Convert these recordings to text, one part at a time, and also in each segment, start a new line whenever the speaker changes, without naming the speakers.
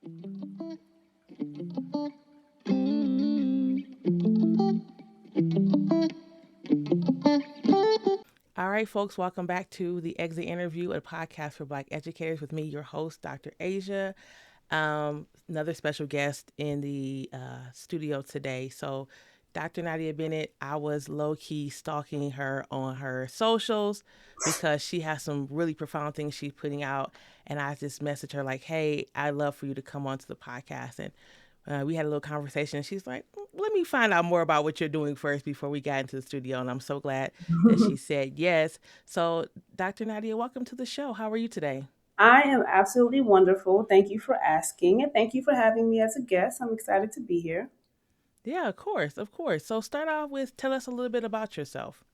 All right, folks, welcome back to the Exit Interview, a podcast for Black educators with me, your host, Dr. Asia. Another special guest in the studio today. So, Dr. Nadia Bennett, I was low key stalking her on her socials because she has some really profound things she's putting out. And I just messaged her, like, hey, I'd love for you to come onto the podcast. And we had a little conversation. And she's like, let me find out more about what you're doing first before we got into the studio. And I'm so glad that she said yes. So, Dr. Nadia, welcome to the show. How are you today?
I am absolutely wonderful. Thank you for asking, and thank you for having me as a guest. I'm excited to be here.
Yeah, of course, of course. So start off with tell us a little bit about yourself.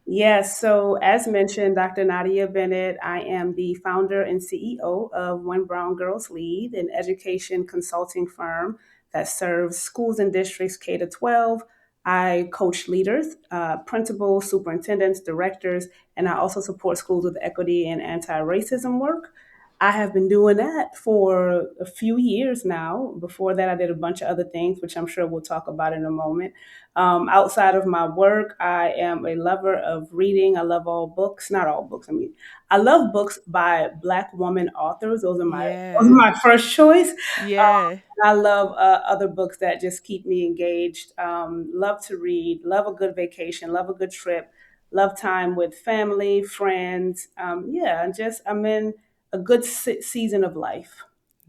Yes, so as mentioned, Dr. Nadia Bennett, I am the founder and CEO of When Brown Girls Lead, an education consulting firm that serves schools and districts K to 12. I coach leaders, principals, superintendents, directors, and I also support schools with equity and anti racism work. I have been doing that for a few years now. Before that, I did a bunch of other things, which I'm sure we'll talk about in a moment. Outside of my work, I am a lover of reading. I love all books, not all books. I mean, I love books by Black woman authors. Those are
Yeah.
my first choice.
Yeah.
I love other books that just keep me engaged. Love to read. Love a good vacation. Love a good trip. Love time with family, friends. Yeah, and just I'm in a good season of life.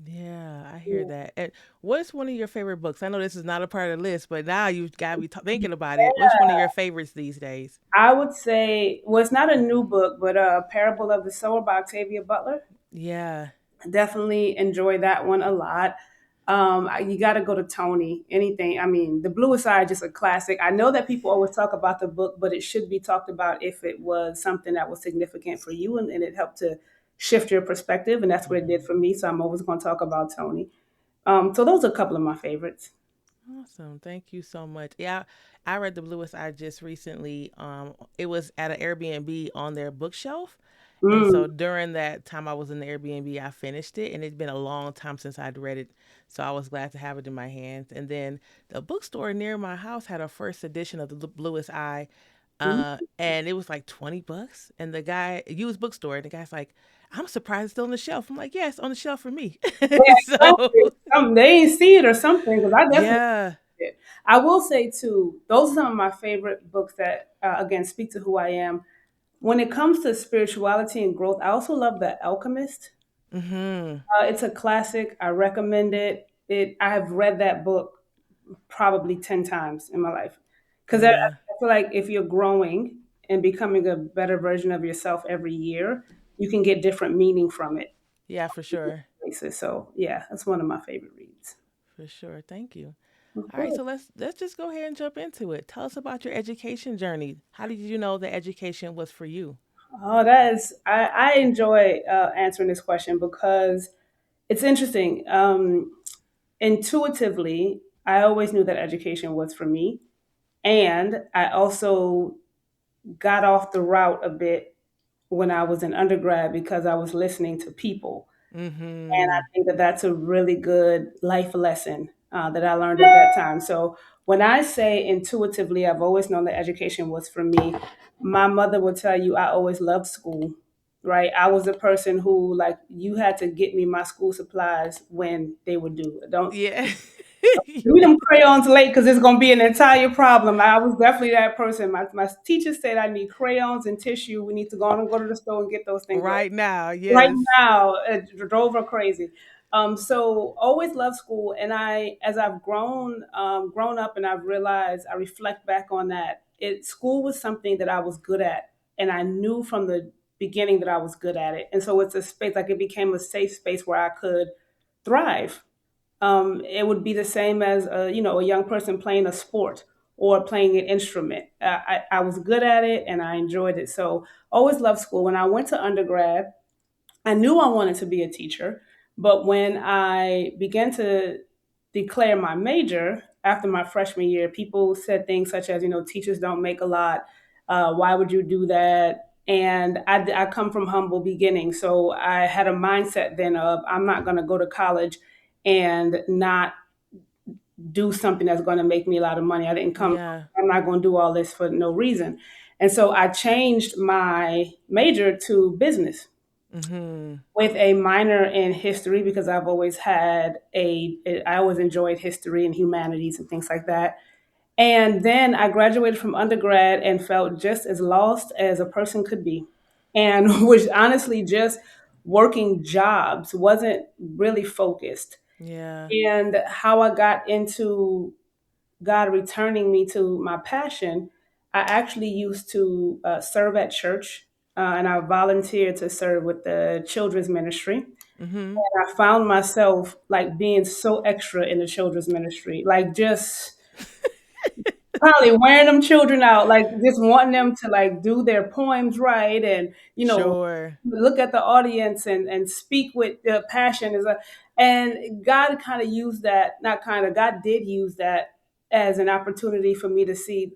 Yeah, I hear that. And what's one of your favorite books? I know this is not a part of the list, but now you've got me thinking about it. What's one of your favorites these days?
I would say, well, it's not a new book, but Parable of the Sower by Octavia Butler.
Yeah.
Definitely enjoy that one a lot. You got to go to Tony. Anything. I mean, The Bluest Eye is just a classic. I know that people always talk about the book, but it should be talked about if it was something that was significant for you and it helped to shift your perspective. And that's what it did
Hmm.
for me. So I'm always going to talk about Tony. So those are a couple of my favorites.
Awesome. Thank you so much. Yeah, I read The Bluest Eye just recently. It was at an Airbnb on their bookshelf. And
Mm,
so during that time I was in the Airbnb, I finished it, and it's been a long time since I'd read it. So I was glad to have it in my hands. And then the bookstore near my house had a first edition of The Bluest Eye,
mm.
and it was like $20. And the guy, used bookstore, and the guy's like, I'm surprised it's still on the shelf. I'm like, yeah, it's on the shelf for me. So,
They ain't see it or something because I definitely
yeah.
it. I will say too, those are some of my favorite books that again speak to who I am. When it comes to spirituality and growth, I also love The Alchemist.
Mm-hmm.
It's a classic. I recommend it. I have read that book probably 10 times in my life because I
Yeah.
feel like if you're growing and becoming a better version of yourself every year, you can get different meaning from it.
Yeah, for sure.
So yeah, that's one of my favorite reads.
For sure. Thank you.
Of
All right,
course.
so let's just go ahead and jump into it. Tell us about your education journey. How did you know that education was for you?
Oh, that is, I enjoy answering this question because it's interesting. Intuitively, I always knew that education was for me. And I also got off the route a bit when I was in undergrad because I was listening to people. And I
Mm-hmm.
think that that's a really good life lesson that I learned at that time. So when I say intuitively, I've always known that education was for me. My mother would tell you I always loved school, right? I was the person who, like, you had to get me my school supplies when they were due. Don't
Yeah.
read them crayons late because it's going to be an entire problem. I was definitely that person. My teacher said I need crayons and tissue. We need to go on and go to the store and get those things
Right now,
right
yes.
now. It drove her crazy. So always loved school, and as I've grown up, and I've realized, I reflect back on that. School was something that I was good at, and I knew from the beginning that I was good at it. And so it's a space, like, it became a safe space where I could thrive. It would be the same as a young person playing a sport or playing an instrument. I was good at it and I enjoyed it. So always loved school. When I went to undergrad, I knew I wanted to be a teacher, but when I began to declare my major after my freshman year, people said things such as, teachers don't make a lot. Why would you do that? And I come from humble beginnings. So I had a mindset then of, I'm not going to go to college and not do something that's going to make me a lot of money. I didn't come,
Yeah.
I'm not going to do all this for no reason. And so I changed my major to business
Mhm.
with a minor in history because I've always had I always enjoyed history and humanities and things like that. And then I graduated from undergrad and felt just as lost as a person could be. And was honestly just working jobs, wasn't really focused.
Yeah.
And how I got into God returning me to my passion, I actually used to serve at church, and I volunteered to serve with the children's ministry.
Mhm.
And I found myself like being so extra in the children's ministry, like just probably wearing them children out, like just wanting them to like do their poems right, and
Sure.
look at the audience and speak with passion. And God kind of used that, not kind of, God did use that as an opportunity for me to see,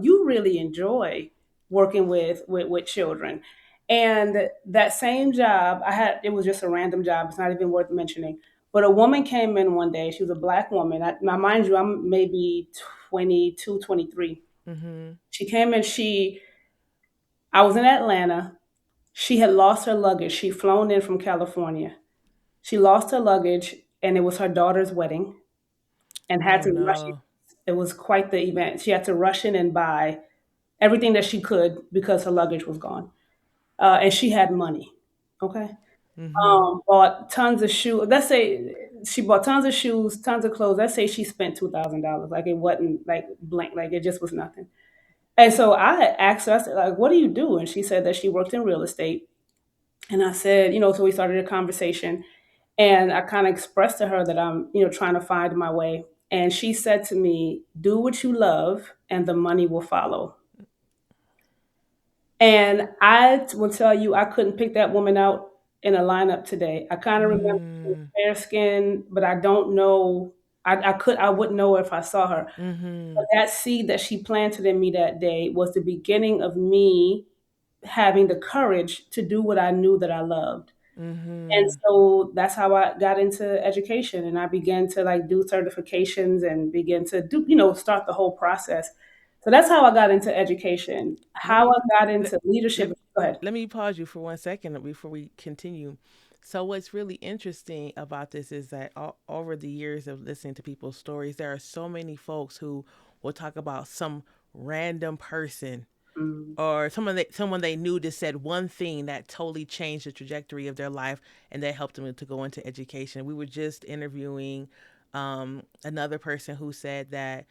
you really enjoy working with children. And that same job I had, it was just a random job. It's not even worth mentioning. But a woman came in one day. She was a black woman. Now, mind you, I'm maybe 22, 23.
Mhm.
She came in, I was in Atlanta. She had lost her luggage. She'd flown in from California. She lost her luggage, and it was her daughter's wedding, and had
Oh
to rush it.
no.
It was quite the event. She had to rush in and buy everything that she could because her luggage was gone. And she had money. Okay.
Mhm.
Bought tons of shoes. Let's say she bought tons of shoes, tons of clothes. Let's say she spent $2,000. Like it wasn't like blank, like it just was nothing. And so I had asked her, I said, like, what do you do? And she said that she worked in real estate. And I said, so we started a conversation, and I kind of expressed to her that I'm, trying to find my way. And she said to me, do what you love and the money will follow. And I will tell you, I couldn't pick that woman out in a lineup today. I kind of remember she was
Mm.
fair skinned, but I don't know. I wouldn't know her if I saw her. But
Mhm.
that seed that she planted in me that day was the beginning of me having the courage to do what I knew that I loved. And
Mhm.
so that's how I got into education, and I began to like do certifications and begin to do, start the whole process. So that's how I got into education.
Let
How
me
I got
let,
into
let,
leadership. Go ahead.
let me pause you for 1 second before we continue. So what's really interesting about this is that over the years of listening to people's stories, there are so many folks who will talk about some random person
Mm,
or someone they knew that said one thing that totally changed the trajectory of their life and that helped them to go into education. We were just interviewing another person who said that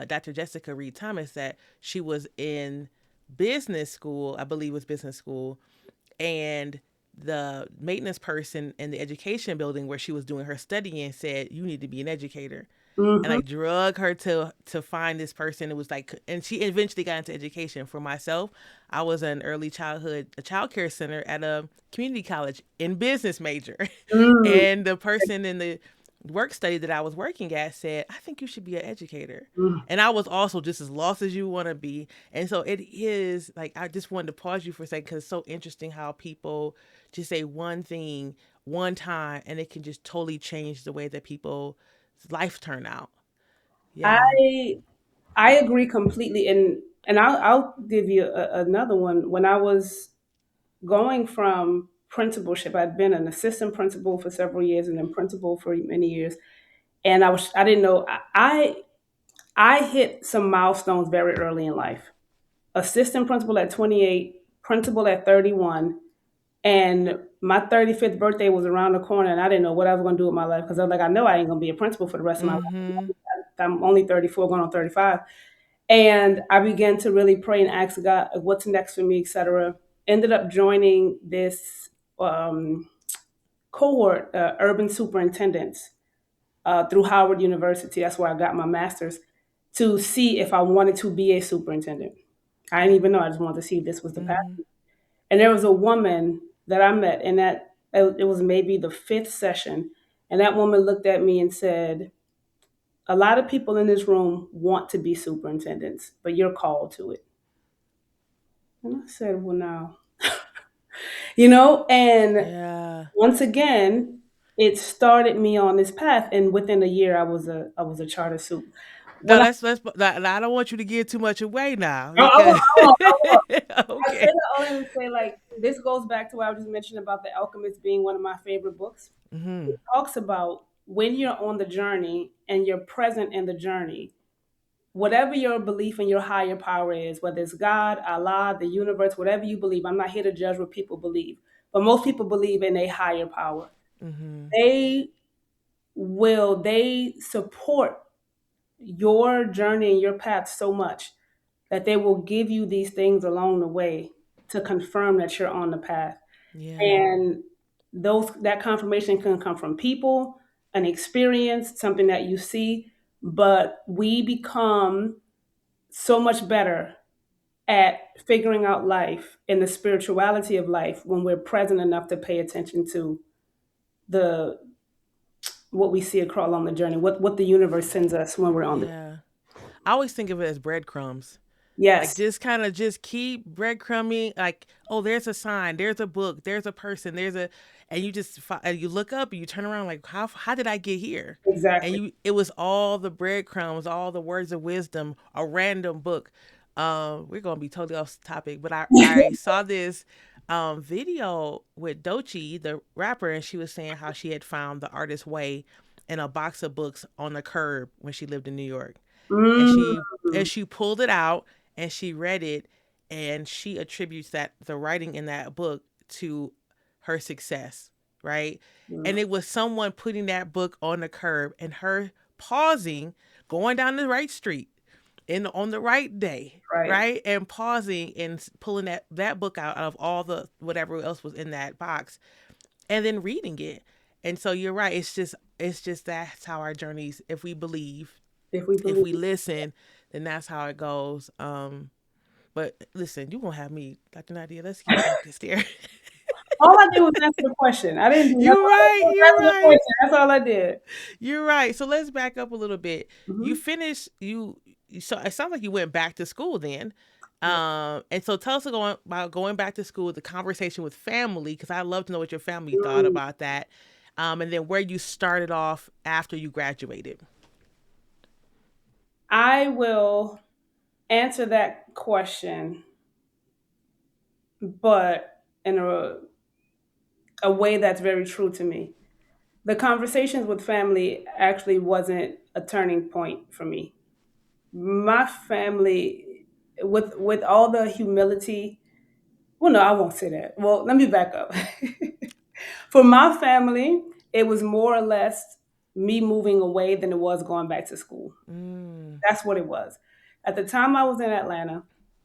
Dr. Jessica Reed Thomas, that she was in business school, I believe it was business school, and the maintenance person in the education building where she was doing her studying said, you need to be an educator, and
mhm,
like drug her to find this person. It was like, and she eventually got into education. For myself, I was an early childhood a child care center at a community college in business major,
mm,
and the person in the work study that I was working at said, I think you should be an educator.
mm.
And I was also just as lost as you want to be. And so it is like, I just wanted to pause you for a second because it's so interesting how people just say one thing one time and it can just totally change the way that people's life turn out. Yeah.
I I agree completely, and I'll give you another one. When I was going from principalship, I'd been an assistant principal for several years and then principal for many years, and I didn't know I hit some milestones very early in life. Assistant principal at 28, principal at 31, and my 35th birthday was around the corner, and I didn't know what I was going to do with my life because I was like, I know I ain't going to be a principal for the rest of my
Mm-hmm.
life. I'm only 34, going on 35. And I began to really pray and ask God, what's next for me, etc. Ended up joining this cohort, urban superintendents, through Howard University. That's where I got my master's, to see if I wanted to be a superintendent. I didn't even know. I just wanted to see if this was the path.
Mm-hmm.
And there was a woman that I met, and that it was maybe the fifth session. And that woman looked at me and said, a lot of people in this room want to be superintendents, but you're called to it. And I said, well, now, and
Yeah.
once again, it started me on this path, and within a year, I was a charter soup.
No,
When I
I don't want you to give too much away now
I won't,
because
I won't. I say
okay.
that only to say, like, this goes back to what I just mentioned about The Alchemist being one of my favorite books. It
Mhm.
talks about when you're on the journey and you're present in the journey, whatever your belief in your higher power is, whether it's God, Allah, the universe, whatever you believe. I'm not here to judge what people believe, but most people believe in a higher power.
Mhm.
They they support your journey and your path so much that they will give you these things along the way to confirm that you're on the path.
Yeah.
And that confirmation can come from people, an experience, something that you see, but we become so much better at figuring out life and the spirituality of life when we're present enough to pay attention to the what we see across on the journey, what the universe sends us when we're on the.
Yeah. I always think of it as breadcrumbs. Like
Yes,
just kind of just keep breadcrumbing. Like, oh, there's a sign, there's a book, there's a person, and you just and you look up and you turn around like, how did I get here? And
exactly.
it was all the breadcrumbs, all the words of wisdom, a random book. We're gonna be totally off topic, but I saw this video with Dochi, the rapper, and she was saying how she had found the artist's way in a box of books on the curb when she lived in New York, and
Mm,
she pulled it out and she read it, and she attributes that the writing in that book to her success, right? And
mm,
it was someone putting that book on the curb and her pausing, going down the right street in on the right day,
right.
right? And pausing and pulling that book out of all the whatever else was in that box and then reading it. And so you're right, it's just that's how our journeys, if we believe,
If we
if
believe.
we listen, then that's how it goes. But listen, you won't have me, Dr. Nadia. Let's get focused here.
All I did was answer the question. I didn't do nothing.
You're
I
right.
just
You're
answered the
right.
question. That's all I did.
You're right. So let's back up a little bit. You
Hmm.
finished. So it sounds like you went back to school then.
Yeah.
And so tell us about going back to school, the conversation with family, because I love to know what your family thought
Mm.
about that. And then where you started off after you graduated.
I will answer that question, but in a way that's very true to me. The conversations with family actually wasn't a turning point for me. My family, with all the humility, well, no, I won't say that. Well, let me back up. For my family, it was more or less me moving away than it was going back to school.
Mm,
That's what it was. At the time I was in Atlanta,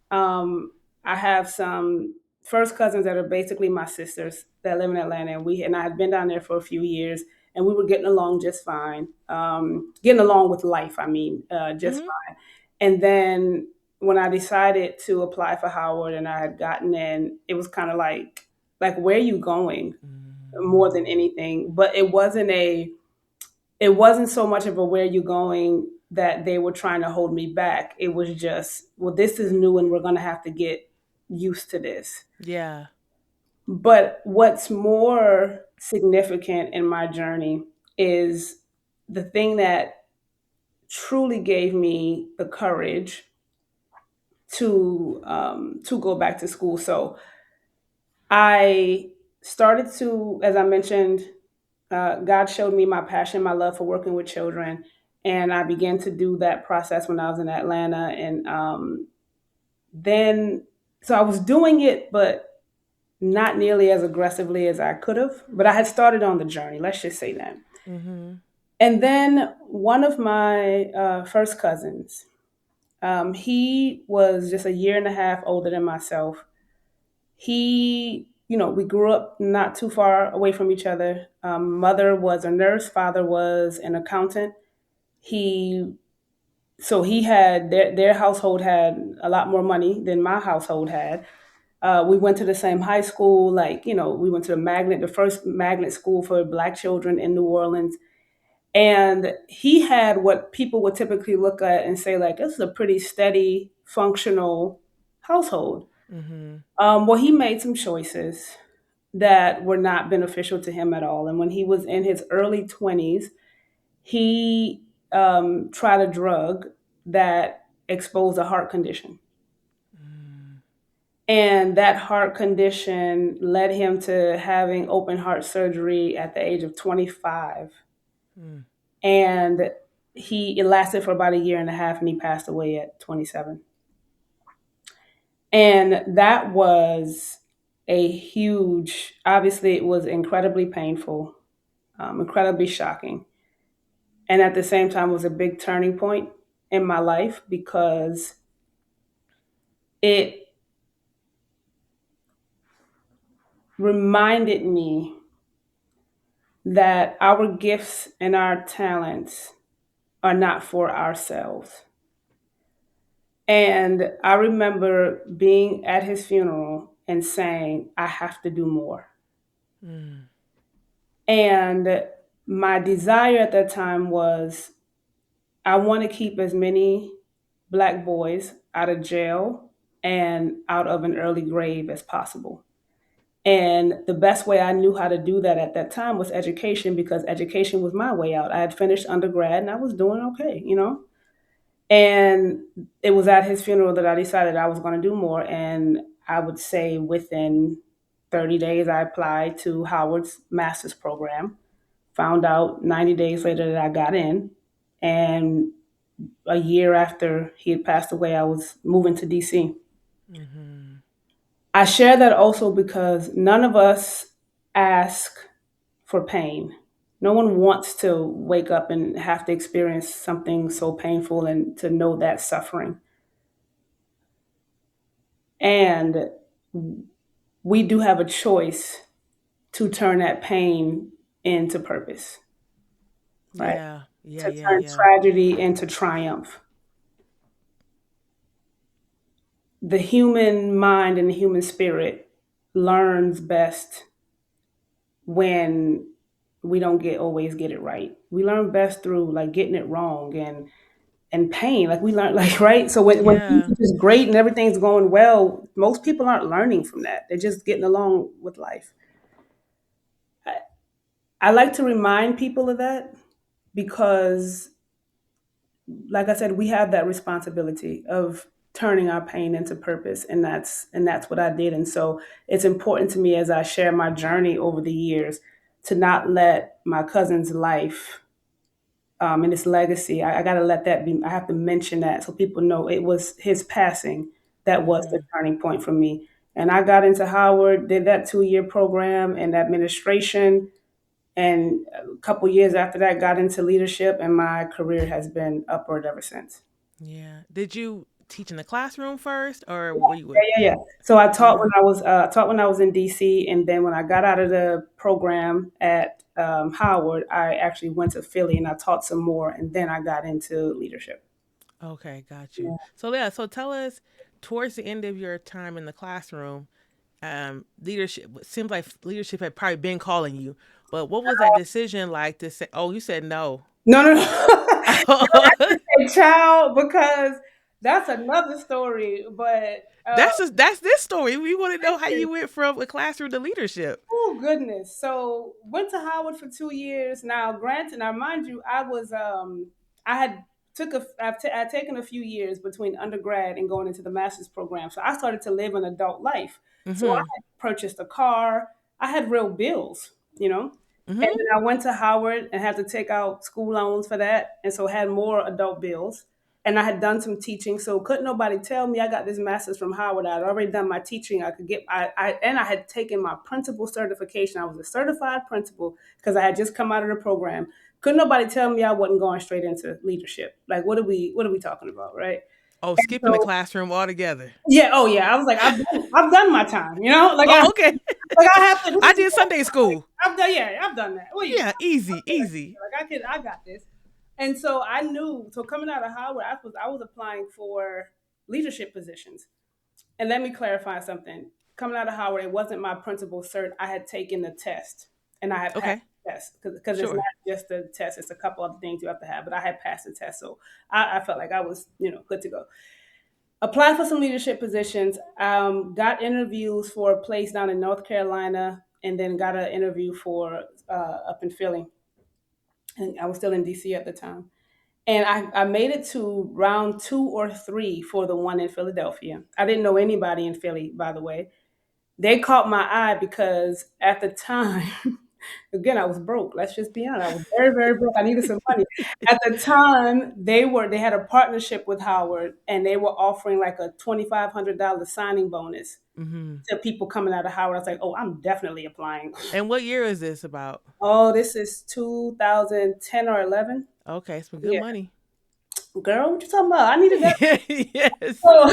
um, I have some first cousins that are basically my sisters that live in Atlanta, and I had been down there for a few years, and we were getting along just fine. Getting along with life, I mean, just
mm-hmm.
fine. And then when I decided to apply for Howard, and I had gotten in, it was kind of like where are you going more than anything. But it wasn't so much of a where you going that they were trying to hold me back. It was just, well, this is new and we're going to have to get used to this.
Yeah.
But what's more significant in my journey is the thing that truly gave me the courage to go back to school. So I started to, as I mentioned, God showed me my passion, my love for working with children, and I began to do that process when I was in Atlanta. And then, so I was doing it, but not nearly as aggressively as I could have. But I had started on the journey. Let's just say that.
Mm-hmm.
And then one of my first cousins, he was just a year and a half older than myself. We grew up not too far away from each other. Mother was a nurse, father was an accountant. He so he had their household had a lot more money than my household had. We went to the same high school, we went to the first magnet school for black children in New Orleans. And he had what people would typically look at and say, like, this is a pretty steady, functional household.
Mm-hmm.
Well, he made some choices. that were not beneficial to him at all. And when he was in his early 20s, he tried a drug that exposed a heart condition.
Mm,
And that heart condition led him to having open heart surgery at the age of 25.
mm,
And it lasted for about a year and a half, and he passed away at 27. And that was a huge, obviously, it was incredibly painful, incredibly shocking. And at the same time, it was a big turning point in my life because it reminded me that our gifts and our talents are not for ourselves. And I remember being at his funeral and saying, I have to do more.
mm,
And my desire at that time was I want to keep as many Black boys out of jail and out of an early grave as possible. And the best way I knew how to do that at that time was education, because education was my way out. I had finished undergrad and I was doing okay, you know? And it was at his funeral that I decided I was going to do more. And I would say within 30 days, I applied to Howard's master's program, found out 90 days later that I got in. And a year after he had passed away, I was moving to DC.
mhm.
I share that also because none of us ask for pain. No one wants to wake up and have to experience something so painful and to know that suffering. And we do have a choice to turn that pain into purpose, right?
Yeah, yeah,
To
yeah,
turn
yeah.
tragedy into triumph. The human mind and the human spirit learns best when we don't get always get it right. We learn best through like getting it wrong and pain. Like we learn like right. So when things
Yeah,
are just great and everything's going well, most people aren't learning from that. They're just getting along with life. I, I like to remind people of that because, like I said, we have that responsibility of turning our pain into purpose, and that's what I did. And so it's important to me as I share my journey over the years to not let my cousin's life and his legacy. I got to let that be. I have to mention that so people know it was his passing that was the
mhm.
turning point for me. And I got into Howard, did that 2 year program and administration, and a couple years after that, got into leadership, and my career has been upward ever since.
Yeah. Did you teach in the classroom first, or
Yeah,
were you?
yeah. So I taught
Okay.
when I was in DC, and then when I got out of the program at Howard, I actually went to Philly and I taught some more, and then I got into leadership.
Okay, got you.
Yeah.
So yeah, so tell us towards the end of your time in the classroom, leadership it seems like leadership had probably been calling you, but what was that decision like to say? Oh, you said no.
No, no, no. A child, because that's another story. But
That's this story. We want to know how you went from a classroom to leadership.
oh goodness! So went to Howard for 2 years. Now, granted, now mind you, I had I'd taken a few years between undergrad and going into the master's program. So I started to live an adult life. So I
Mm-hmm.
had purchased a car. I had real bills, you know. And
Mm-hmm.
then I went to Howard and had to take out school loans for that, and so had more adult bills. And I had done some teaching, so couldn't nobody tell me I got this master's from Howard. I'd already done my teaching. I could get, and I had taken my principal certification. I was a certified principal because I had just come out of the program. Couldn't nobody tell me I wasn't going straight into leadership. Like, what are we talking about, right?
Oh,
And
skipping the
so,
classroom altogether.
yeah, oh yeah, I was like, I've done my time, like
Oh, okay.
I have to. This
I
is
did Sunday school.
I've done, yeah, I've done that. What are you
Yeah, easy,
talking
easy.
about? I got this. And so I knew. So coming out of Howard, I was applying for leadership positions. And let me clarify something. Coming out of Howard, it wasn't my principal cert. I had taken the test, and I had passed
Okay,
the test because it's not
sure.
just the test; it's a couple other things you have to have. But I had passed the test, so I felt like I was, good to go. Applied for some leadership positions. Got interviews for a place down in North Carolina. and then got an interview for up in Philly, and I was still in DC at the time. And I made it to round 2 or 3 for the one in Philadelphia. I didn't know anybody in Philly, by the way. They caught my eye because at the time, again, I was broke. Let's just be honest. I was very, very broke. I needed some money. At the time, they had a partnership with Howard, and they were offering like a $2,500 signing bonus
Mm-hmm.
to people coming out of Howard. I was like, oh, I'm definitely applying.
And what year is this about?
Oh, this is 2010 or 11.
Okay, some good
Yeah,
money.
girl, what you talking about? I needed that.
Yes.
So,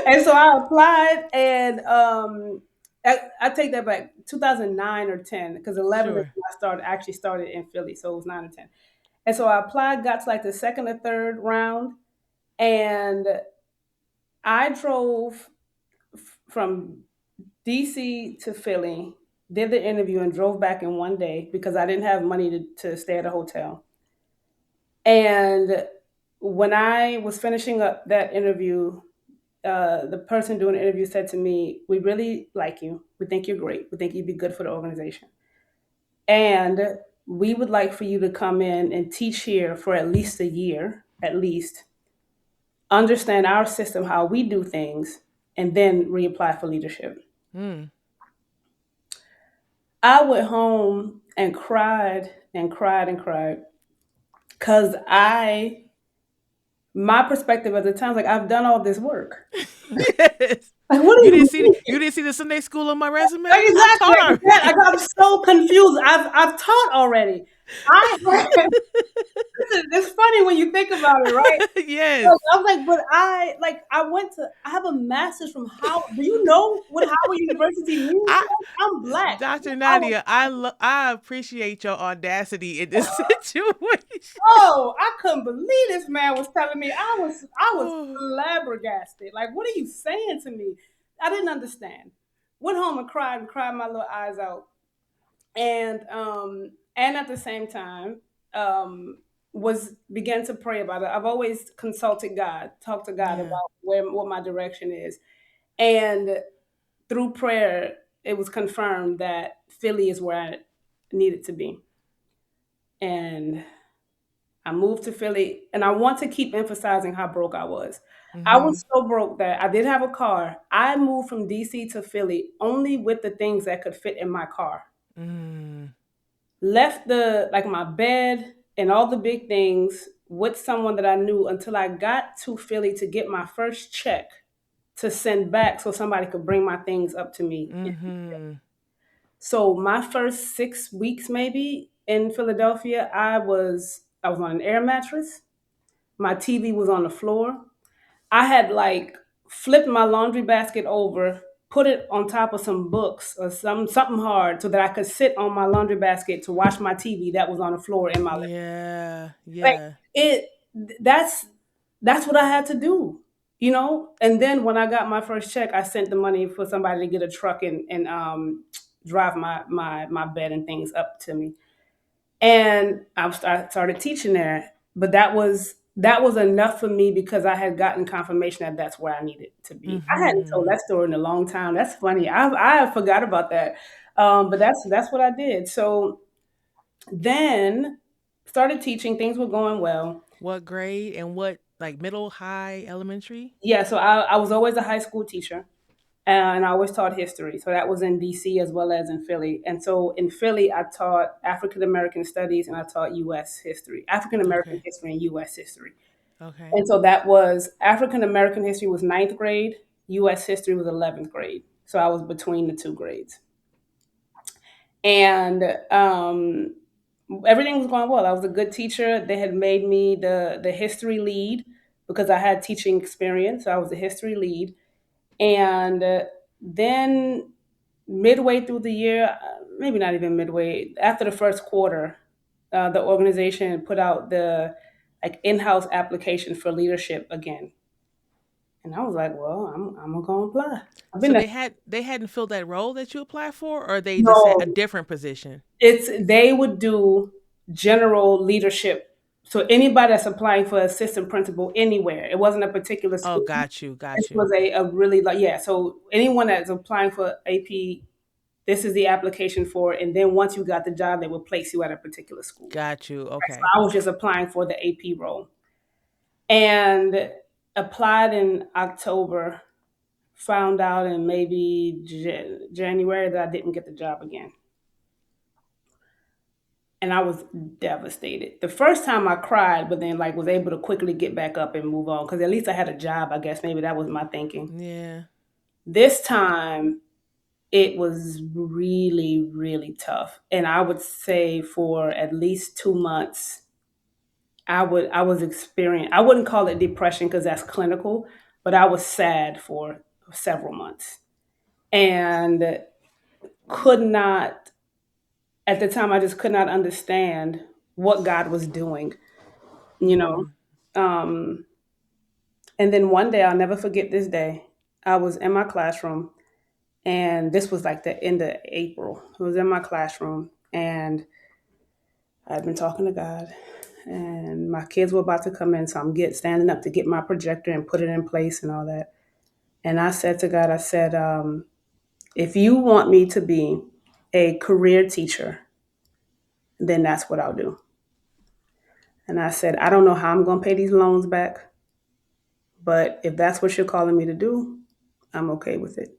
and so I applied, and I take that back, 2009 or 10, because 11 is when
Sure.
I actually started in Philly, so it was 9 or 10. And so I applied, got to like the second or third round, and I drove from DC to Philly, did the interview, and drove back in one day because I didn't have money to stay at a hotel. And when I was finishing up that interview, the person doing the interview said to me, "We really like you. We think you're great. We think you'd be good for the organization. And we would like for you to come in and teach here for at least a year, at least, understand our system, how we do things, and then reapply for leadership."
Mm.
I went home and cried and cried and cried because my perspective at the time was like, I've done all this work.
Yes.
Like, what do you
You
mean?
didn't see the Sunday school on my resume? I
Exactly.
taught
I
already.
got so confused. I've taught already. I it's funny when you think about it, right?
Yes.
So I was like, but I have a master's from Howard. Do you know what Howard University means?
I
I'm black.
Dr.
I was,
Nadia, I appreciate your audacity in this situation.
oh, I couldn't believe this man was telling me. I was
Oh.
flabbergasted. Like, what are you saying to me? I didn't understand. Went home and cried my little eyes out. And at the same time, was began to pray about it. I've always consulted God, talked to God
Yeah.
about what my direction is. And through prayer, it was confirmed that Philly is where I needed to be. And I moved to Philly, and I want to keep emphasizing how broke I was. I
Mm-hmm.
was so broke that I did have a car. I moved from DC to Philly only with the things that could fit in my car.
Mm.
Left the like my bed and all the big things with someone that I knew until I got to Philly to get my first check to send back so somebody could bring my things up to me.
Mm-hmm.
So my first 6 weeks maybe in Philadelphia, I was on an air mattress. My TV was on the floor. I had like flipped my laundry basket over, put it on top of some books or something hard so that I could sit on my laundry basket to watch my TV that was on the floor in my living room.
Yeah.
Like
Yeah.
it that's what I had to do, you know? And then when I got my first check, I sent the money for somebody to get a truck and drive my bed and things up to me. And I started teaching there. But that was enough for me because I had gotten confirmation that that's where I needed to be. I hadn't told
Mm-hmm.
that story in a long time. That's funny. I forgot about that. But that's what I did. So then started teaching. Things were going well.
What grade and what, like middle, high, elementary?
Yeah. So I was always a high school teacher. And I always taught history. So that was in DC as well as in Philly. And so in Philly, I taught African American studies and I taught US history, African American
Okay.
history and US history.
Okay.
And so that was African American history was ninth grade, US history was 11th grade. So I was between the two grades. And everything was going well. I was a good teacher. They had made me the history lead because I had teaching experience. So I was the history lead. And then midway through the year, maybe not even midway, after the first quarter, the organization put out the like in-house application for leadership again. And I was like, well, I'm gonna go apply. I've been
So
there.
they hadn't filled that role that you applied for, or they just had a
No,
different position.
they would do general leadership. So anybody that's applying for assistant principal anywhere, it wasn't a particular
Oh,
school.
got you,
This
got you.
was a really like yeah. So anyone that's applying for AP This is the application for it. And then once you got the job, they would place you at a particular school.
Got you.
So
Okay.
I was just applying for the AP role and applied in October, found out in maybe January that I didn't get the job again. And I was devastated. The first time I cried, but then like was able to quickly get back up and move on because at least I had a job. I guess maybe that was my thinking.
Yeah.
This time, it was really, really tough, and I would say for at least 2 months, I was experiencing. I wouldn't call it depression because that's clinical, but I was sad for several months and could not. At the time, I just could not understand what God was doing. You know,
Mm-hmm.
um, and then one day, I'll never forget this day. I was in my classroom, and this was like the end of April. I was in my classroom, and I'd been talking to God, and my kids were about to come in, so I'm standing up to get my projector and put it in place and all that. And I said to God, I said, if you want me to be a career teacher, then that's what I'll do. And I said, I don't know how I'm going to pay these loans back, but if that's what you're calling me to do, I'm okay with it.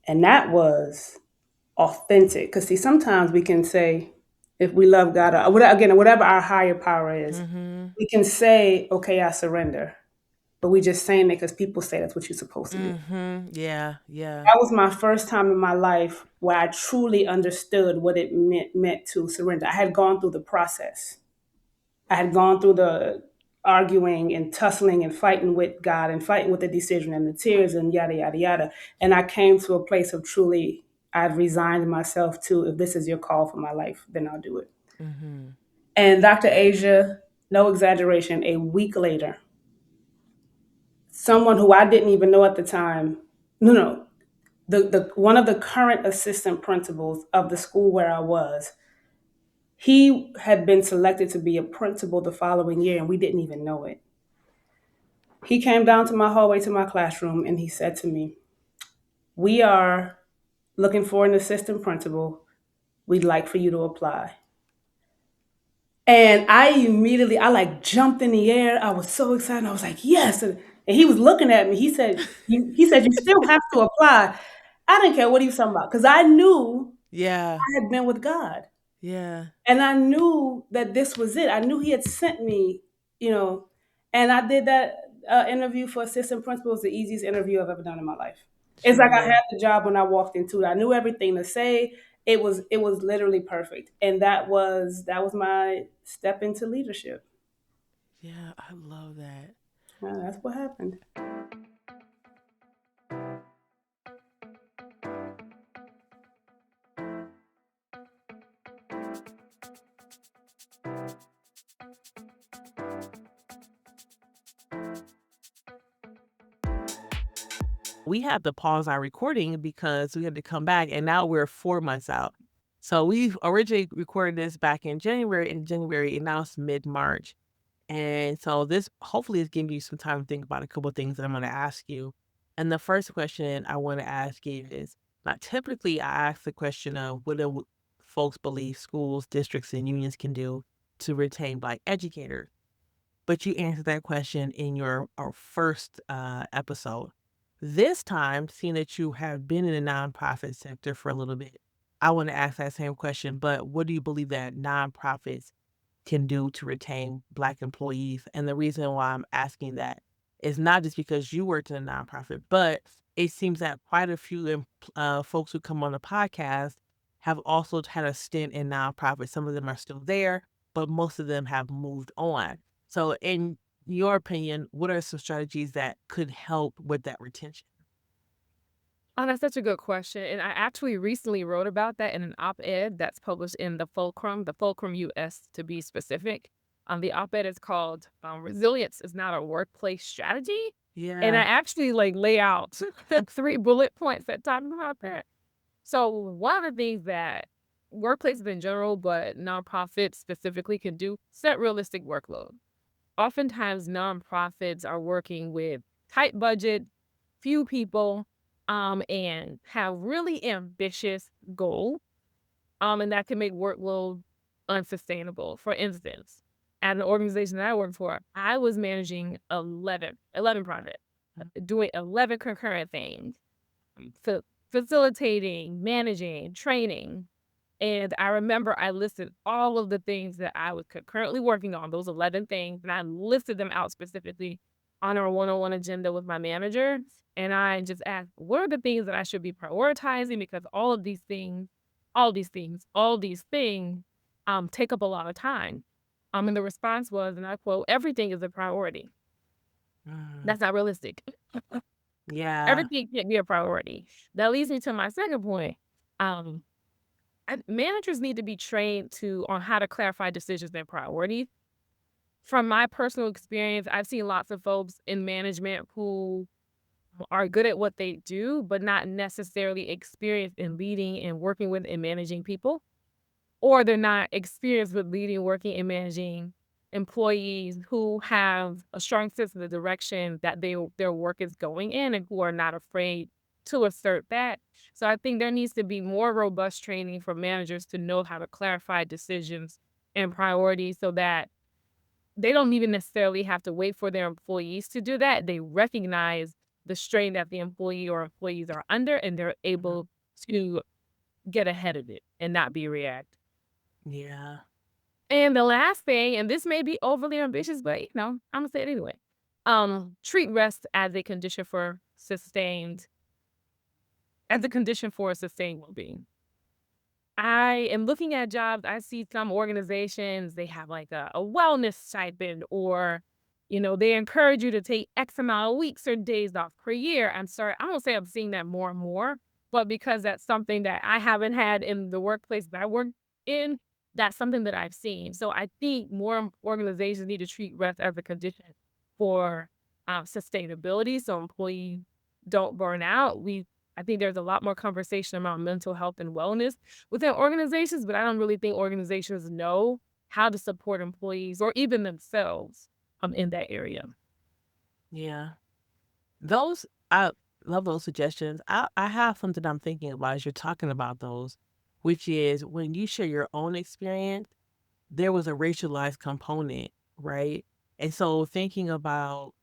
And that was authentic. Because see, sometimes we can say, if we love God, or whatever, again, whatever our higher power is,
Mm-hmm.
we can say, okay, I surrender. But we just saying it because people say that's what you're supposed to do.
Mm-hmm. Yeah. Yeah.
That was my first time in my life where I truly understood what it meant to surrender. I had gone through the process. I had gone through the arguing and tussling and fighting with God and fighting with the decision and the tears and yada yada yada. And I came to a place of truly I've resigned myself to if this is your call for my life, then I'll do it.
Mm-hmm.
And Dr. Asia, no exaggeration, a week later, someone who I didn't even know at the time, no, the one of the current assistant principals of the school where I was, he had been selected to be a principal the following year, and we didn't even know it. He came down to my hallway to my classroom and he said to me, we are looking for an assistant principal. We'd like for you to apply. And I like jumped in the air. I was so excited. I was like, yes. And he was looking at me. He said, you still have to apply. I didn't care what he was talking about because I knew
Yeah.
I had been with God.
Yeah.
And I knew that this was it. I knew he had sent me, you know, and I did that interview for assistant principal. It was the easiest interview I've ever done in my life. It's like I
Sure.
had the job when I walked into it. I knew everything to say. It was literally perfect. And that was my step into leadership.
Yeah. I love that.
That's what happened.
We had to pause our recording because we had to come back, and now we're 4 months out. So we originally recorded this back in January, and now it's mid-March. And so this hopefully is giving you some time to think about a couple of things that I'm going to ask you. And the first question I want to ask you is, not typically I ask the question of what do folks believe schools, districts, and unions can do to retain Black educators. But you answered that question in your our first episode. This time, seeing that you have been in the nonprofit sector for a little bit, I want to ask that same question. But what do you believe that nonprofits can do to retain Black employees? And the reason why I'm asking that is not just because you worked in a nonprofit, but it seems that quite a few folks who come on the podcast have also had a stint in nonprofits. Some of them are still there, but most of them have moved on. So, in your opinion, what are some strategies that could help with that retention?
Oh, that's such a good question. And I actually recently wrote about that in an op-ed that's published in the Fulcrum US to be specific. The op-ed is called Resilience is Not a Workplace Strategy. And I
Yeah.
actually lay out 3 bullet points that talk about that. So one of the things that workplaces in general, but nonprofits specifically can do, set realistic workload. Oftentimes nonprofits are working with tight budget, few people, and have really ambitious goals, and that can make workload unsustainable. For instance, at an organization that I work for, I was managing 11 projects, doing 11 concurrent things, fa- facilitating, managing, training. And I remember I listed all of the things that I was concurrently working on, those 11 things, and I listed them out specifically on our one-on-one agenda with my manager. And I just asked, what are the things that I should be prioritizing? Because all of these things, all these things take up a lot of time. And the response was, and I quote, everything is a priority. That's not realistic.
Yeah.
Everything can't be a priority. That leads me to my second point. Um, Managers need to be trained on how to clarify decisions and priorities. From my personal experience, I've seen lots of folks in management who are good at what they do, but not necessarily experienced in leading and working with and managing people, or they're not experienced with leading, working, and managing employees who have a strong sense of the direction that their work is going in and who are not afraid to assert that. So I think there needs to be more robust training for managers to know how to clarify decisions and priorities so that they don't even necessarily have to wait for their employees to do that. They recognize the strain that the employee or employees are under, and they're able to get ahead of it and not be reactive.
Yeah.
And the last thing, and this may be overly ambitious, but I'm gonna say it anyway. Treat rest as a condition for sustained well-being. I am looking at jobs. I see some organizations, they have like a wellness stipend, or, they encourage you to take X amount of weeks or days off per year. I'm sorry, I don't say I'm seeing that more and more, but because that's something that I haven't had in the workplace that I work in, that's something that I've seen. So I think more organizations need to treat rest as a condition for sustainability so employees don't burn out. I think there's a lot more conversation about mental health and wellness within organizations, but I don't really think organizations know how to support employees or even themselves in that area.
Yeah. I love those suggestions. I have something I'm thinking about as you're talking about those, which is when you share your own experience, there was a racialized component, right? And so thinking about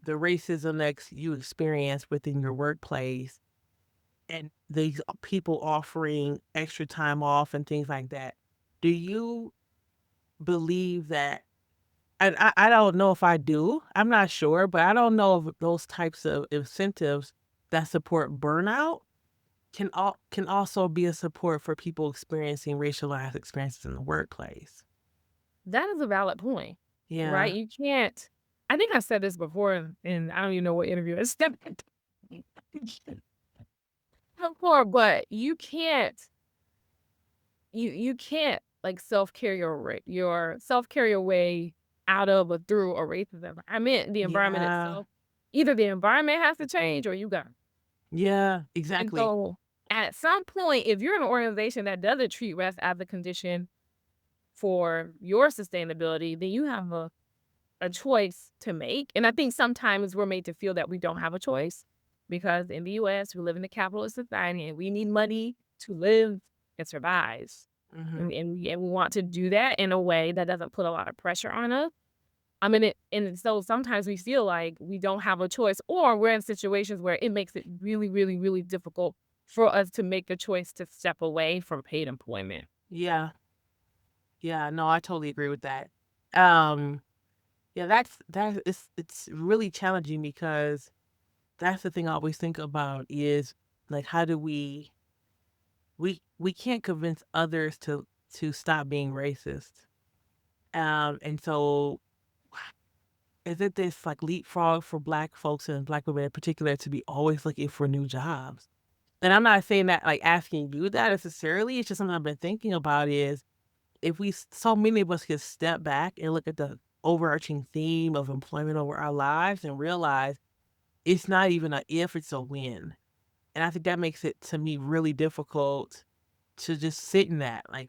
the racism that you experienced within your workplace and these people offering extra time off and things like that, do you believe that? And I don't know if I do. I'm not sure, but I don't know if those types of incentives that support burnout can also be a support for people experiencing racialized experiences in the workplace.
That is a valid point,
Yeah.
right? You can't. I think I said this before, and I don't even know what interview it's before, but you can't like self-care your way out of or through a racism. I meant the environment
Yeah.
itself. Either the environment has to change or you got.
Yeah.
And
Exactly.
so at some point, if you're in an organization that doesn't treat rest as a condition for your sustainability, then you have a choice to make. And I think sometimes we're made to feel that we don't have a choice because in the US, we live in a capitalist society and we need money to live and survive.
Hmm.
And we want to do that in a way that doesn't put a lot of pressure on us. I mean, and so sometimes we feel like we don't have a choice, or we're in situations where it makes it really, really, really difficult for us to make a choice to step away from paid employment.
Yeah. Yeah. No, I totally agree with that. Um, yeah, it's really challenging because that's the thing I always think about is like how do we can't convince others to stop being racist. And so is it this like leapfrog for black folks and black women in particular to be always looking for new jobs? And I'm not saying that like asking you that necessarily. It's just something I've been thinking about is if so many of us could step back and look at the overarching theme of employment over our lives and realize it's not even a if, it's a when. And I think that makes it to me really difficult to just sit in that. Like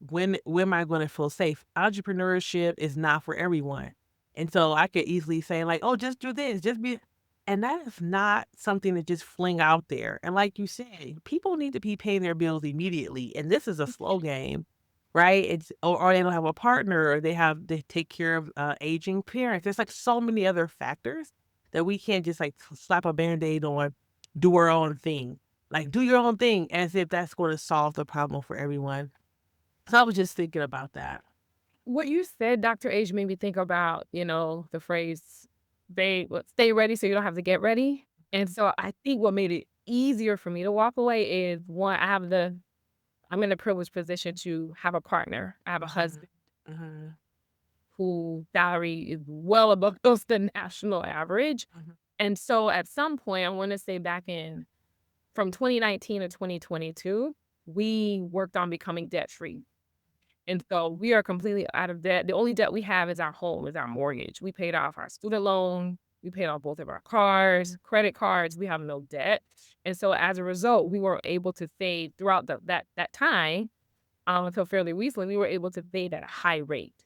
when am I going to feel safe? Entrepreneurship is not for everyone. And so I could easily say like, oh, just do this, just be. And that is not something to just fling out there. And like you said, people need to be paying their bills immediately. And this is a slow game, right? Or they don't have a partner, or they take care of aging parents. There's like so many other factors that we can't just like slap a band-aid on, do our own thing. Like do your own thing as if that's going to solve the problem for everyone. So I was just thinking about that.
What you said, Dr. Age, made me think about, the phrase, stay ready so you don't have to get ready. And so I think what made it easier for me to walk away is, one, I'm in a privileged position to have a partner. I have a husband
Mm-hmm.
whose salary is well above the national average.
Mhm.
And so at some point, I want to say back in from 2019 to 2022, we worked on becoming debt free. And so we are completely out of debt. The only debt we have is our home, is our mortgage. We paid off our student loan. We paid off both of our cars, credit cards. We have no debt. And so as a result, we were able to save throughout that time, until fairly recently, we were able to save at a high rate.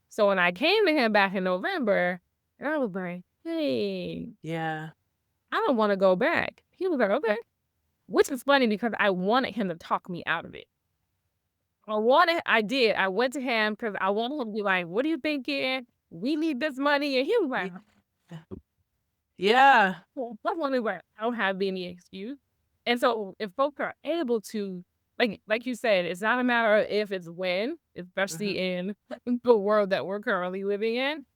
So when I came to him back in November, and I was like, hey,
Yeah.
I don't want to go back. He was like, okay. Which is funny because I wanted him to talk me out of it. I did. I went to him because I wanted him to be like, what are you thinking? We need this money. And he was like,
Yeah.
well, I wanted like, I don't have any excuse. And so if folks are able to, like you said, it's not a matter of if, it's when, especially in the world that we're currently living in.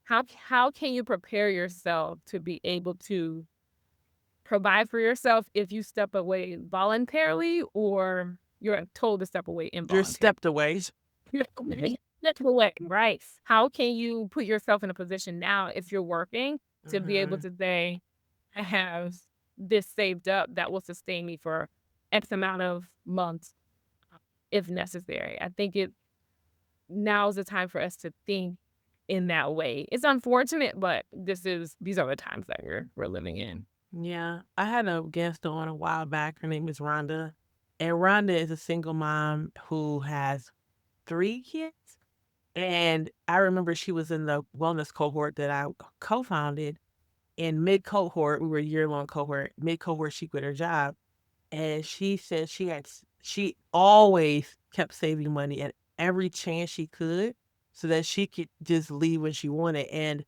How can you prepare yourself to be able to provide for yourself if you step away voluntarily or you're told to step away
You're
involuntarily?
stepped away.
Step away, right? How can you put yourself in a position now if you're working to be able to say, I have this saved up that will sustain me for X amount of months if necessary? I think now's the time for us to think in that way. It's unfortunate, but these are the times that we're living in.
Yeah. I had a guest on a while back. Her name is Rhonda. And Rhonda is a single mom who has 3 kids. And I remember she was in the wellness cohort that I co-founded. In mid cohort, we were a year-long cohort. Mid cohort, she quit her job. And she said she always kept saving money at every chance she could so that she could just leave when she wanted. And